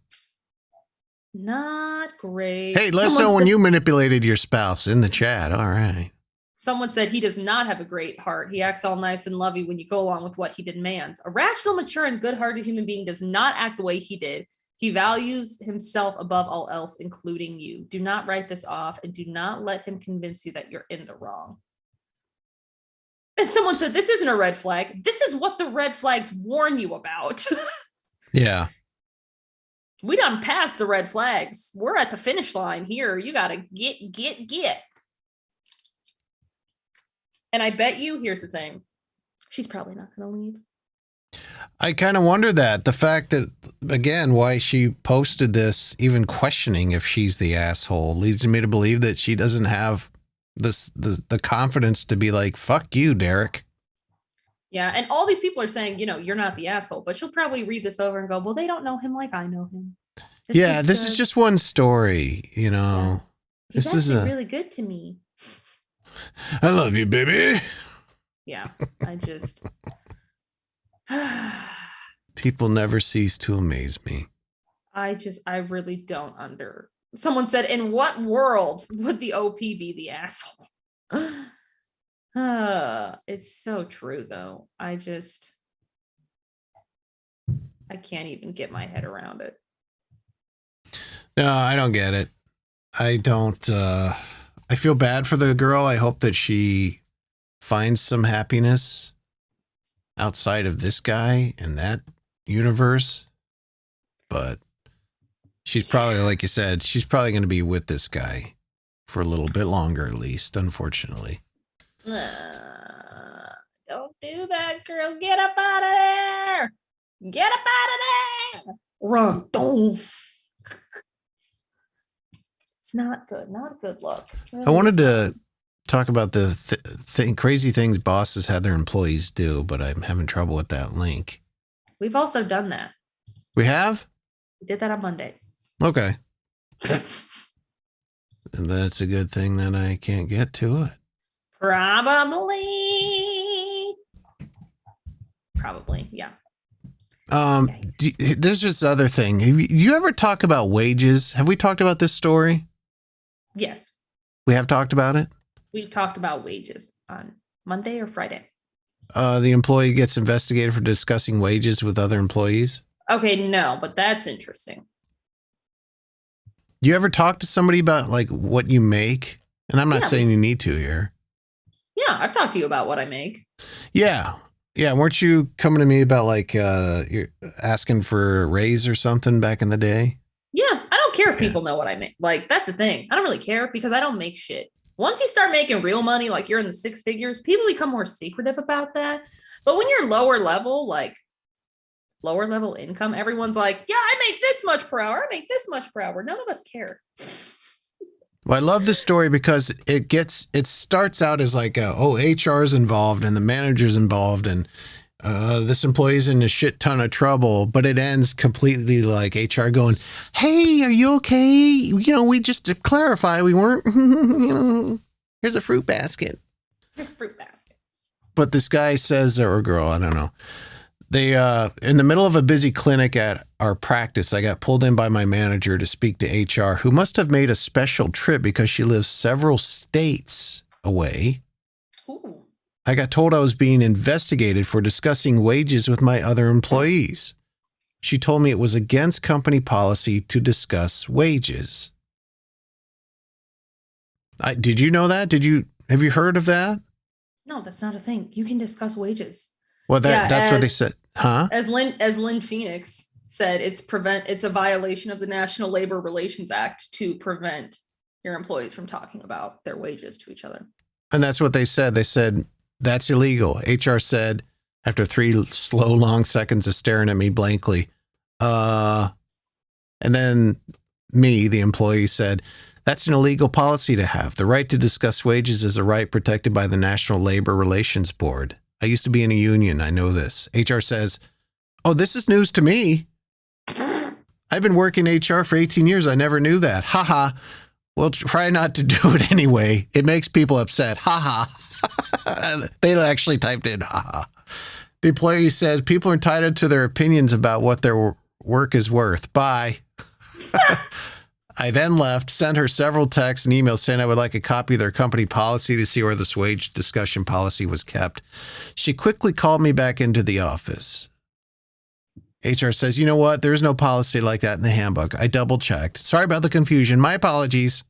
Not great. Hey, let us know when you manipulated your spouse in the chat. All right. Someone said he does not have a great heart. He acts all nice and lovey when you go along with what he demands. A rational, mature, and good-hearted human being does not act the way he did. He values himself above all else, including you. Do not write this off and do not let him convince you that you're in the wrong. And someone said, this isn't a red flag. This is what the red flags warn you about. Yeah. We done passed the red flags. We're at the finish line here. You got to get. And I bet you, here's the thing. She's probably not going to leave. I kind of wonder that. The fact that, again, why she posted this, even questioning if she's the asshole, leads me to believe that she doesn't have the confidence to be like, fuck you, Derek. Yeah, and all these people are saying, you're not the asshole, but she'll probably read this over and go, well, they don't know him like I know him. This is just one story, Yeah. This He's is actually really good to me. I love you, baby. Yeah, I just... People never cease to amaze me. I really don't Someone said, in what world would the OP be the asshole? It's so true, though. I can't even get my head around it. No, I don't get it. I don't. I feel bad for the girl. I hope that she finds some happiness outside of this guy and that universe. But she's probably, like you said, she's probably going to be with this guy for a little bit longer, at least, unfortunately. Don't do that, girl. Get up out of there. Get up out of there. Run. Don't. It's not good. Not a good look. I wanted to talk about the crazy things bosses had their employees do, but I'm having trouble with that link. We've also done that. We have? We did that on Monday. Okay. And that's a good thing that I can't get to it. Probably, yeah. There's this other thing. Have you ever talk about wages? Have we talked about this story? Yes. We have talked about it? We've talked about wages on Monday or Friday. The employee gets investigated for discussing wages with other employees? Okay, no, but that's interesting. You ever talk to somebody about like what you make? And I'm not saying you need to here. Yeah, I've talked to you about what I make. Yeah. Yeah, weren't you coming to me about like you're asking for a raise or something back in the day? Yeah, I don't care if people know what I make. Like, that's the thing. I don't really care because I don't make shit. Once you start making real money, like you're in the six figures, people become more secretive about that. But when you're lower level, like lower level income, everyone's like, yeah, I make this much per hour. I make this much per hour. None of us care. Well, I love this story because it starts out as like, HR is involved and the manager's involved and this employee's in a shit ton of trouble, but it ends completely like HR going, hey, are you okay? You know, we just to clarify, we weren't, here's a fruit basket. Here's a fruit basket. But this guy says, or girl, I don't know. They, in the middle of a busy clinic at our practice, I got pulled in by my manager to speak to HR, who must have made a special trip because she lives several states away. Ooh. I got told I was being investigated for discussing wages with my other employees. She told me it was against company policy to discuss wages. Did you know that? Have you heard of that? No, that's not a thing. You can discuss wages. Well, that's what they said. Huh? As Lynn Phoenix said, it's a violation of the National Labor Relations Act to prevent your employees from talking about their wages to each other. And that's what they said. They said, that's illegal. HR said, after 3 slow, long seconds of staring at me blankly. And then me, the employee, said, that's an illegal policy to have. The right to discuss wages is a right protected by the National Labor Relations Board. I used to be in a union. I know this. HR says, oh, this is news to me. I've been working HR for 18 years. I never knew that. Ha ha. Well, try not to do it anyway. It makes people upset. Ha ha. They actually typed in ha ha. The employee says people are entitled to their opinions about what their work is worth. Bye. I then left, sent her several texts and emails saying I would like a copy of their company policy to see where this wage discussion policy was kept. She quickly called me back into the office. HR says, you know what? There is no policy like that in the handbook. I double checked. Sorry about the confusion. My apologies.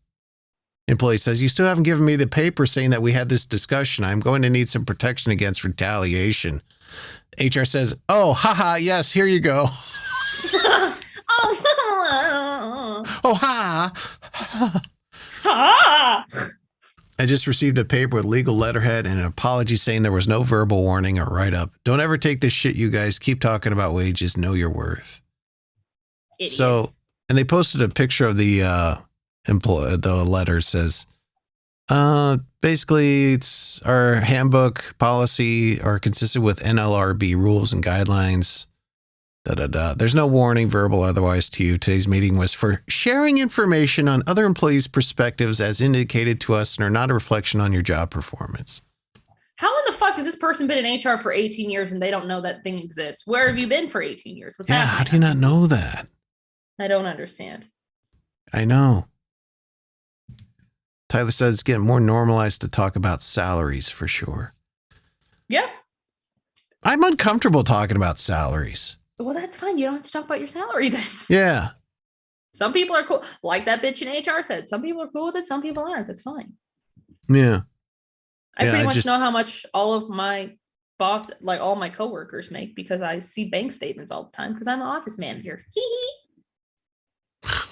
Employee says, you still haven't given me the paper saying that we had this discussion. I'm going to need some protection against retaliation. HR says, oh, haha, yes, here you go. Oh, ha. Ha! I just received a paper with legal letterhead and an apology saying there was no verbal warning or write-up. Don't ever take this shit, you guys. Keep talking about wages. Know your worth. Idiots. So, and they posted a picture of the the letter says, basically it's our handbook policy are consistent with NLRB rules and guidelines. There's no warning, verbal or otherwise, to you. Today's meeting was for sharing information on other employees' perspectives as indicated to us and are not a reflection on your job performance. How in the fuck has this person been in HR for 18 years and they don't know that thing exists? Where have you been for 18 years? What's happening? How do you not know that? I don't understand. I know. Tyler says it's getting more normalized to talk about salaries for sure. Yeah. I'm uncomfortable talking about salaries. Well, that's fine. You don't have to talk about your salary then. Yeah. Some people are cool. Like that bitch in HR said, some people are cool with it. Some people aren't. That's fine. Yeah. I pretty much know how much all of my boss, like all my coworkers make because I see bank statements all the time because I'm an office manager. Hee hee.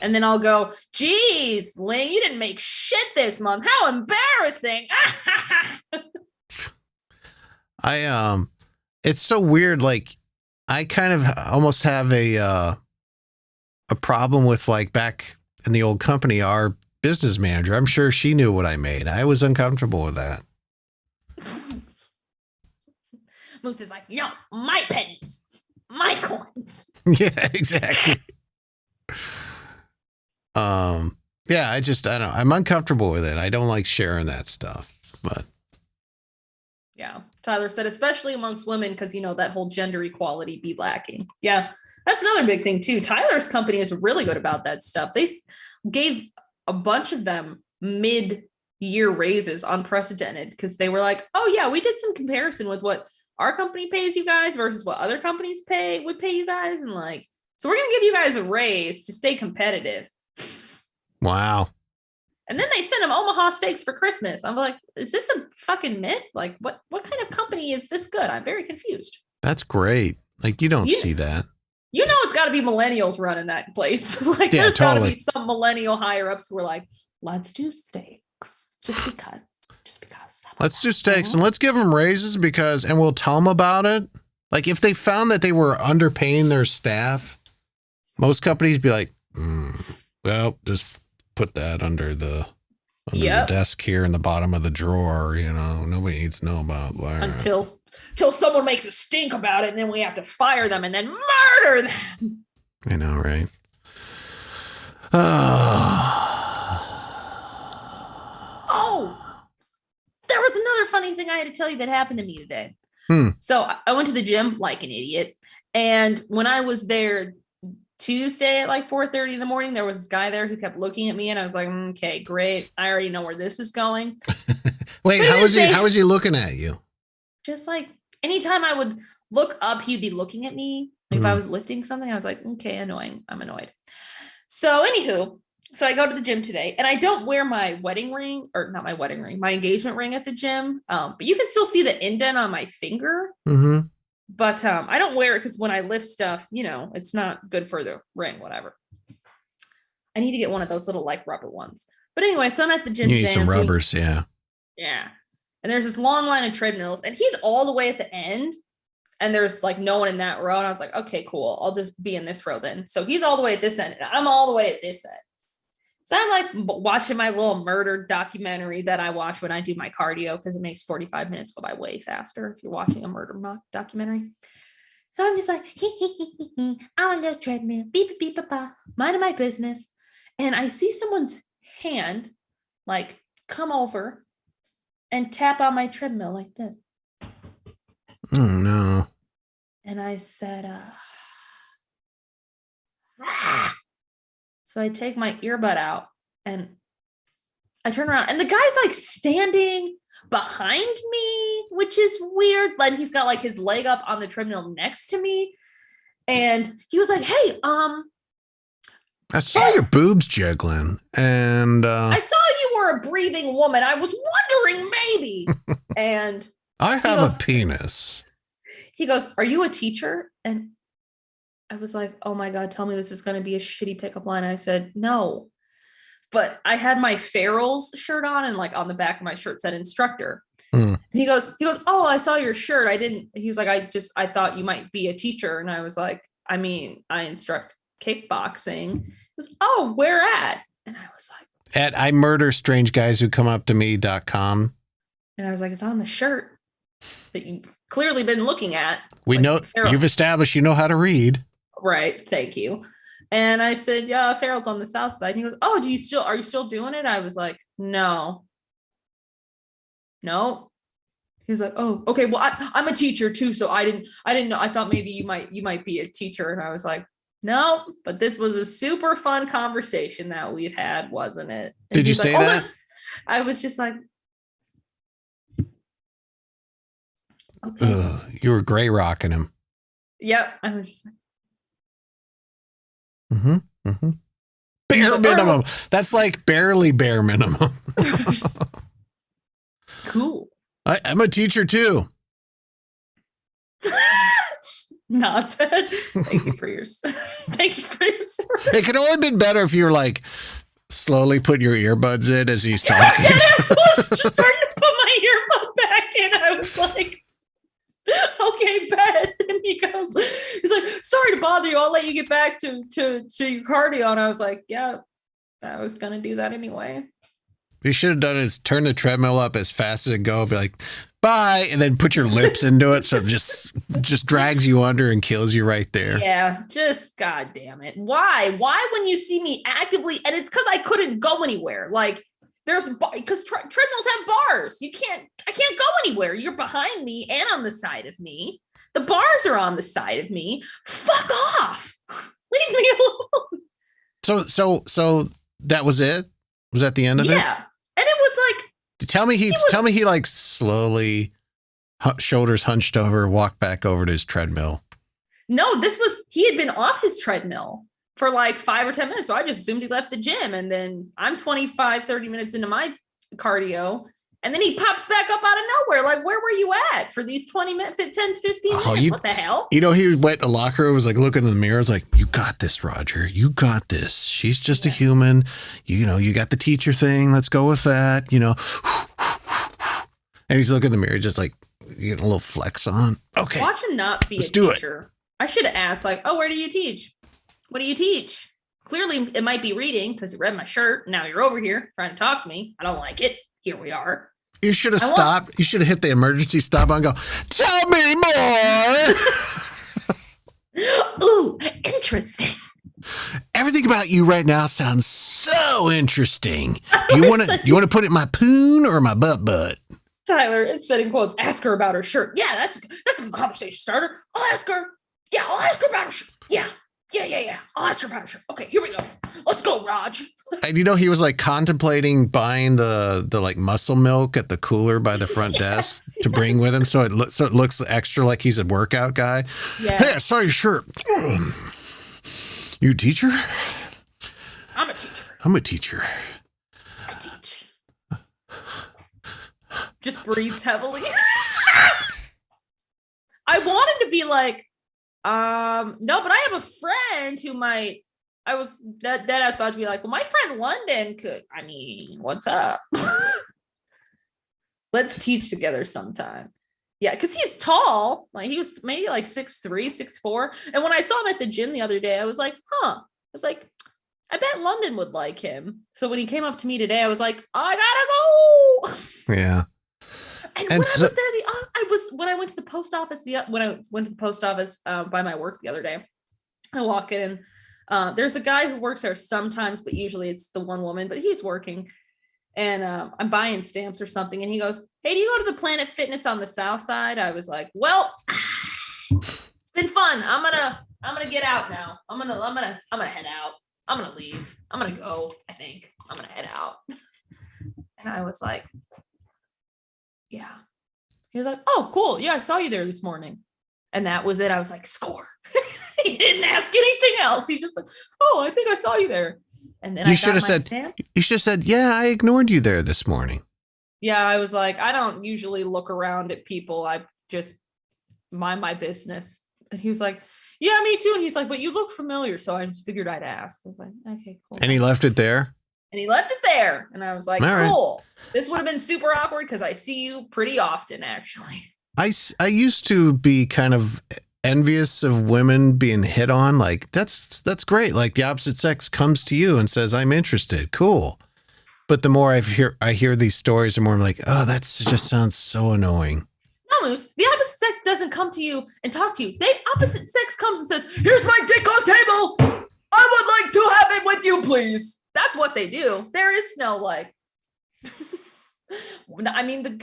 And then I'll go, geez, Ling, you didn't make shit this month. How embarrassing. It's so weird. Like, I kind of almost have a problem with, like, back in the old company, our business manager. I'm sure she knew what I made. I was uncomfortable with that. Moose is like, no, my pennies, my coins. Yeah, exactly. Yeah, I don't know. I'm uncomfortable with it. I don't like sharing that stuff, but. Yeah. Tyler said, especially amongst women, because, you know, that whole gender equality be lacking. Yeah. That's another big thing too. Tyler's company is really good about that stuff. They gave a bunch of them mid-year raises, unprecedented, because they were like, oh yeah, we did some comparison with what our company pays you guys versus what other companies would pay you guys. And like, so we're going to give you guys a raise to stay competitive. Wow. And then they sent him Omaha steaks for Christmas. I'm like, is this a fucking myth? Like, what kind of company is this good? I'm very confused. That's great. Like, you don't see that. You know, it's got to be millennials running that place. Like, Yeah, there's got to totally. be some millennial higher ups who are like, let's do steaks just because. Let's do steaks and let's give them raises and we'll tell them about it. Like, if they found that they were underpaying their staff, most companies be like, well, just put that under the desk here in the bottom of the drawer. You know, nobody needs to know about that. Until someone makes a stink about it, and then we have to fire them and then murder them. I know, right? Oh, there was another funny thing I had to tell you that happened to me today. So I went to the gym like an idiot. And when I was there Tuesday at like 4:30 in the morning, there was this guy there who kept looking at me and I was like, okay, great. I already know where this is going. Wait, how was he looking at you? Just like anytime I would look up, he'd be looking at me. Like if I was lifting something, I was like, okay, annoying. I'm annoyed. So anywho, so I go to the gym today and I don't wear my wedding ring, or not my wedding ring, my engagement ring at the gym. But you can still see the indent on my finger. Mm-hmm. But I don't wear it because when I lift stuff, you know, it's not good for the ring, whatever. I need to get one of those little like rubber ones. But anyway, so I'm at the gym You need today. some rubbers, yeah. Yeah. And there's this long line of treadmills and he's all the way at the end. And there's like no one in that row. And I was like, okay, cool. I'll just be in this row then. So he's all the way at this end. And I'm all the way at this end. So I'm like watching my little murder documentary that I watch when I do my cardio because it makes 45 minutes go by way faster if you're watching a murder documentary. So I'm just like, I'm on the treadmill, beep, beep, beep, beep, beep, minding my business. And I see someone's hand like come over and tap on my treadmill like this. Oh, no. And I said, so I take my earbud out and I turn around and the guy's like standing behind me, which is weird. Like he's got like his leg up on the treadmill next to me. And he was like, hey, I saw your boobs jiggling and I saw you were a breathing woman. I was wondering maybe. And I have a penis. He goes, are you a teacher? And I was like, oh my God, tell me this is going to be a shitty pickup line. I said, no, but I had my Ferals shirt on and like on the back of my shirt said instructor. And he goes, oh, I saw your shirt. He was like, I thought you might be a teacher. And I was like, I mean, I instruct kickboxing. He goes, oh, where at? And I was like, at I murder strange guys who come up to me.com. And I was like, it's on the shirt that you clearly been looking at. We like, know you've established you know how to read. Right. Thank you. And I said, yeah, Farrell's on the south side. And he goes, oh, are you still doing it? I was like, no. He was like, oh, okay. Well, I'm a teacher too. So I didn't know. I thought maybe you might be a teacher. And I was like, no, but this was a super fun conversation that we've had, wasn't it? And did you say like, that? Oh, I was just like, okay. You were gray rocking him. Yep. I was just like, bare minimum. That's like barely bare minimum. cool. I'm a teacher too. Nonsense. Thank you for your service. It could only have been better if you were like slowly putting your earbuds in as he's talking. Yeah, that's what I was just starting to put my earbud back in. I was like, okay, bet. And he's like, sorry to bother you. I'll let you get back to your cardio. And I was like, yeah, I was gonna do that anyway. You should have done is turn the treadmill up as fast as it go, be like, bye, and then put your lips into it so it just drags you under and kills you right there. Yeah, just god damn it. Why when you see me actively, and it's because I couldn't go anywhere. Like because treadmills have bars. I can't go anywhere. You're behind me and on the side of me. The bars are on the side of me. Fuck off. Leave me alone. So that was it? Was that the end of it? Yeah. And it was like, tell me he like slowly shoulders hunched over, walked back over to his treadmill. No, he had been off his treadmill. for like 5 or 10 minutes. So I just assumed he left the gym. And then I'm 25, 30 minutes into my cardio. And then he pops back up out of nowhere. Like, where were you at for these 20 minutes, 10 to 15 minutes? What the hell? You know, he went to the locker room, was like looking in the mirror, was like, you got this, Roger. You got this. She's just a human. You know, you got the teacher thing. Let's go with that, you know. And he's looking in the mirror, just like getting a little flex on. Okay. Watch him not be Let's a do it. teacher. I should have asked, like, oh, where do you teach? What do you teach? Clearly, it might be reading because you read my shirt. Now you're over here trying to talk to me. I don't like it. Here we are. You should have stopped. You should have hit the emergency stop on and go, tell me more. Ooh, interesting. Everything about you right now sounds so interesting. Do you want to put it in my poon or my butt? Tyler, it said in quotes, ask her about her shirt. Yeah, that's a good conversation starter. I'll ask her. Yeah, I'll ask her about her shirt. Yeah. I'll ask her about her shirt. Okay, here we go. Let's go, Raj. And you know, he was like contemplating buying the like muscle milk at the cooler by the front desk to bring with him, so it looks extra like he's a workout guy. Yeah. Hey, I saw your shirt. You a teacher? I'm a teacher. I'm a teacher. I teach. Just breathes heavily. I wanted to be like, no, but I have a friend who might. I was that I was about to be like, well, my friend London could. I mean, what's up? Let's teach together sometime. Yeah, because he's tall. Like he was maybe like 6'3", 6'4". And when I saw him at the gym the other day, I was like, huh. I was like, I bet London would like him. So when he came up to me today, I was like, I gotta go. Yeah. And when I was there, when I went to the post office by my work the other day, I walk in. There's a guy who works there sometimes, but usually it's the one woman, but he's working. And I'm buying stamps or something. And he goes, hey, do you go to the Planet Fitness on the South Side? I was like, well, it's been fun. I'm gonna get out now. I'm gonna head out. I'm gonna leave. I'm gonna go. I think I'm gonna head out. And I was like, yeah. He was like, oh, cool. Yeah, I saw you there this morning. And that was it. I was like, score. He didn't ask anything else. He just like, oh, I think I saw you there. And then you should have said, yeah, I ignored you there this morning. Yeah, I was like, I don't usually look around at people. I just mind my business. And he was like, yeah, me too. And he's like, but you look familiar. So I just figured I'd ask. I was like, okay, cool. And he left it there? And he left it there. And I was like, cool. This would have been super awkward because I see you pretty often, actually. I used to be kind of envious of women being hit on. Like, that's great. Like the opposite sex comes to you and says, I'm interested. Cool. But the more I hear these stories, the more I'm like, oh, that just sounds so annoying. No, Moose, the opposite sex doesn't come to you and talk to you. The opposite sex comes and says, here's my dick on table. I would like to have it with you, please. That's what they do. There is no like, I mean,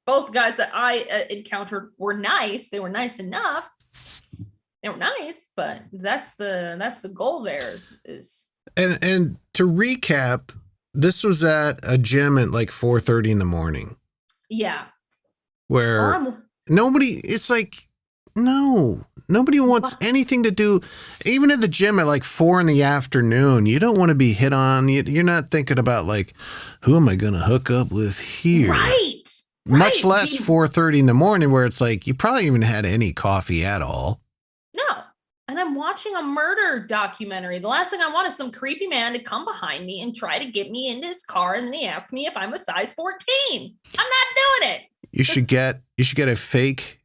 both guys that I encountered were nice. They were nice enough. They were nice, but that's the goal there is. And to recap, this was at a gym at like 4:30 in the morning. Yeah. Where nobody wants anything to do. Even at the gym at like 4 PM, you don't want to be hit on. You're not thinking about like, who am I going to hook up with here? Right. Much less 4:30 in the morning where it's like, you probably even had any coffee at all. No. And I'm watching a murder documentary. The last thing I want is some creepy man to come behind me and try to get me into his car. And then he asks me if I'm a size 14. I'm not doing it. You should get a fake,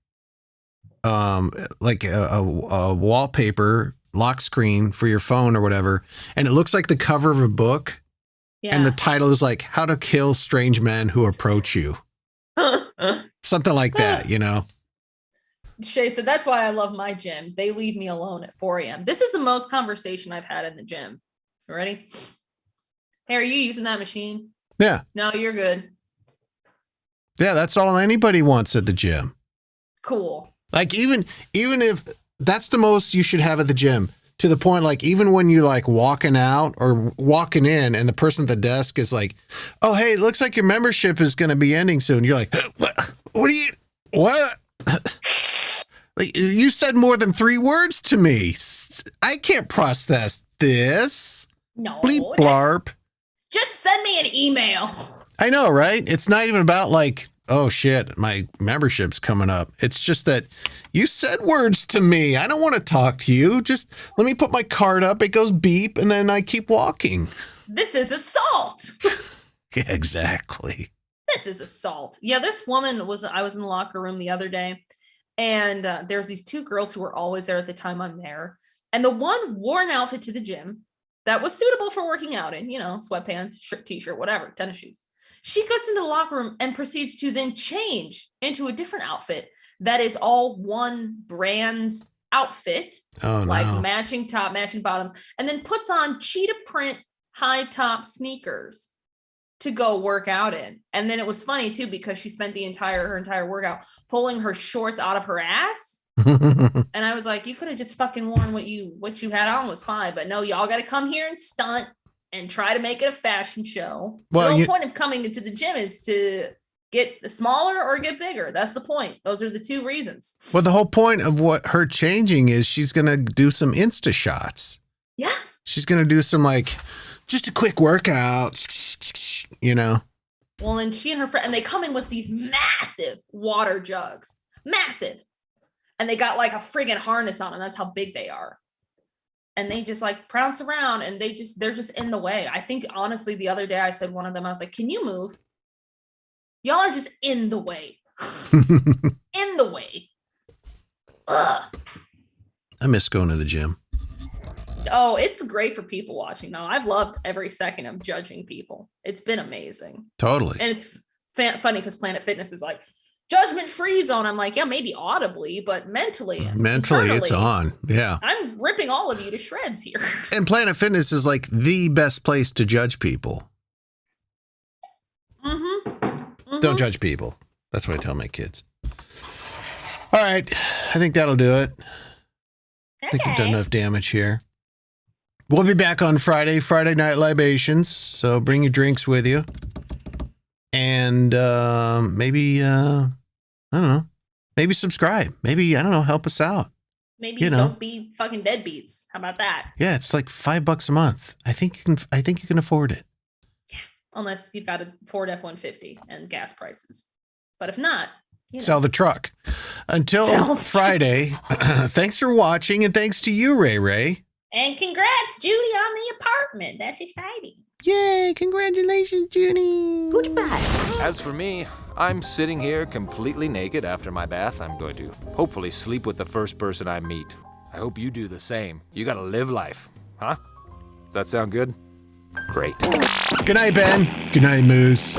like a wallpaper lock screen for your phone or whatever. And it looks like the cover of a book. Yeah. And the title is like, How to Kill Strange Men Who Approach You. Something like that, you know? Shay said, that's why I love my gym. They leave me alone at 4 AM. This is the most conversation I've had in the gym. You ready? Hey, are you using that machine? Yeah. No, you're good. Yeah, that's all anybody wants at the gym. Cool. Like even if that's the most you should have at the gym, to the point like even when you like walking out or walking in and the person at the desk is like, oh, hey, it looks like your membership is going to be ending soon. You're like, what? Like, you said more than 3 words to me. I I can't process this. No. Bleep that's- blarp. Just send me an email. I know, right? It's not even about like, oh shit, my membership's coming up. It's just that you said words to me. I don't want to talk to you. Just let me put my card up. It goes beep, and then I keep walking. This is assault. Yeah, exactly. This is assault. Yeah, this woman I was in the locker room the other day, and there's these two girls who were always there at the time I'm there. And the one wore an outfit to the gym that was suitable for working out in, sweatpants, shirt, t-shirt, whatever, tennis shoes. She goes into the locker room and proceeds to then change into a different outfit that is all one brand's outfit, like matching top, matching bottoms, and then puts on cheetah print high top sneakers to go work out in. And then it was funny too, because she spent her entire workout pulling her shorts out of her ass. And I was like, you could have just fucking worn what you had on was fine, but no, y'all got to come here and stunt and try to make it a fashion show. Well, the whole point of coming into the gym is to get smaller or get bigger. That's the point. Those are the two reasons. Well, the whole point of what her changing is she's going to do some Insta shots. Yeah. She's going to do some like just a quick workout, Well, and she and her friend, and they come in with these massive water jugs, massive. And they got like a friggin' harness on them. That's how big they are. And they just like prounce around, and they're just in the way. I think honestly, the other day I said one of them, I was like, can you move? Y'all are just in the way. In the way. Ugh. I miss going to the gym. Oh, it's great for people watching now. I've loved every second of judging people. It's been amazing. Totally. And it's funny because Planet Fitness is like, judgment-free zone. I'm like, yeah, maybe audibly, but mentally it's on. Yeah. I'm ripping all of you to shreds here. And Planet Fitness is like the best place to judge people. Mm-hmm. Don't judge people. That's what I tell my kids. All right. I think that'll do it. I think we've done enough damage here. We'll be back on Friday Night Libations. So bring your drinks with you. And maybe, I don't know, maybe subscribe. Maybe, I don't know, help us out. Maybe don't be fucking deadbeats. How about that? Yeah, it's like $5 a month. I think you can afford it. Yeah, unless you've got a Ford F-150 and gas prices. But if not, sell the truck. Until Friday, thanks for watching, and thanks to you, Ray Ray. And congrats, Judy, on the apartment. That's exciting. Yay, congratulations, Judy. Goodbye. As for me, I'm sitting here completely naked after my bath. I'm going to hopefully sleep with the first person I meet. I hope you do the same. You gotta live life, huh? Does that sound good? Great. Good night, Ben. Good night, Moose.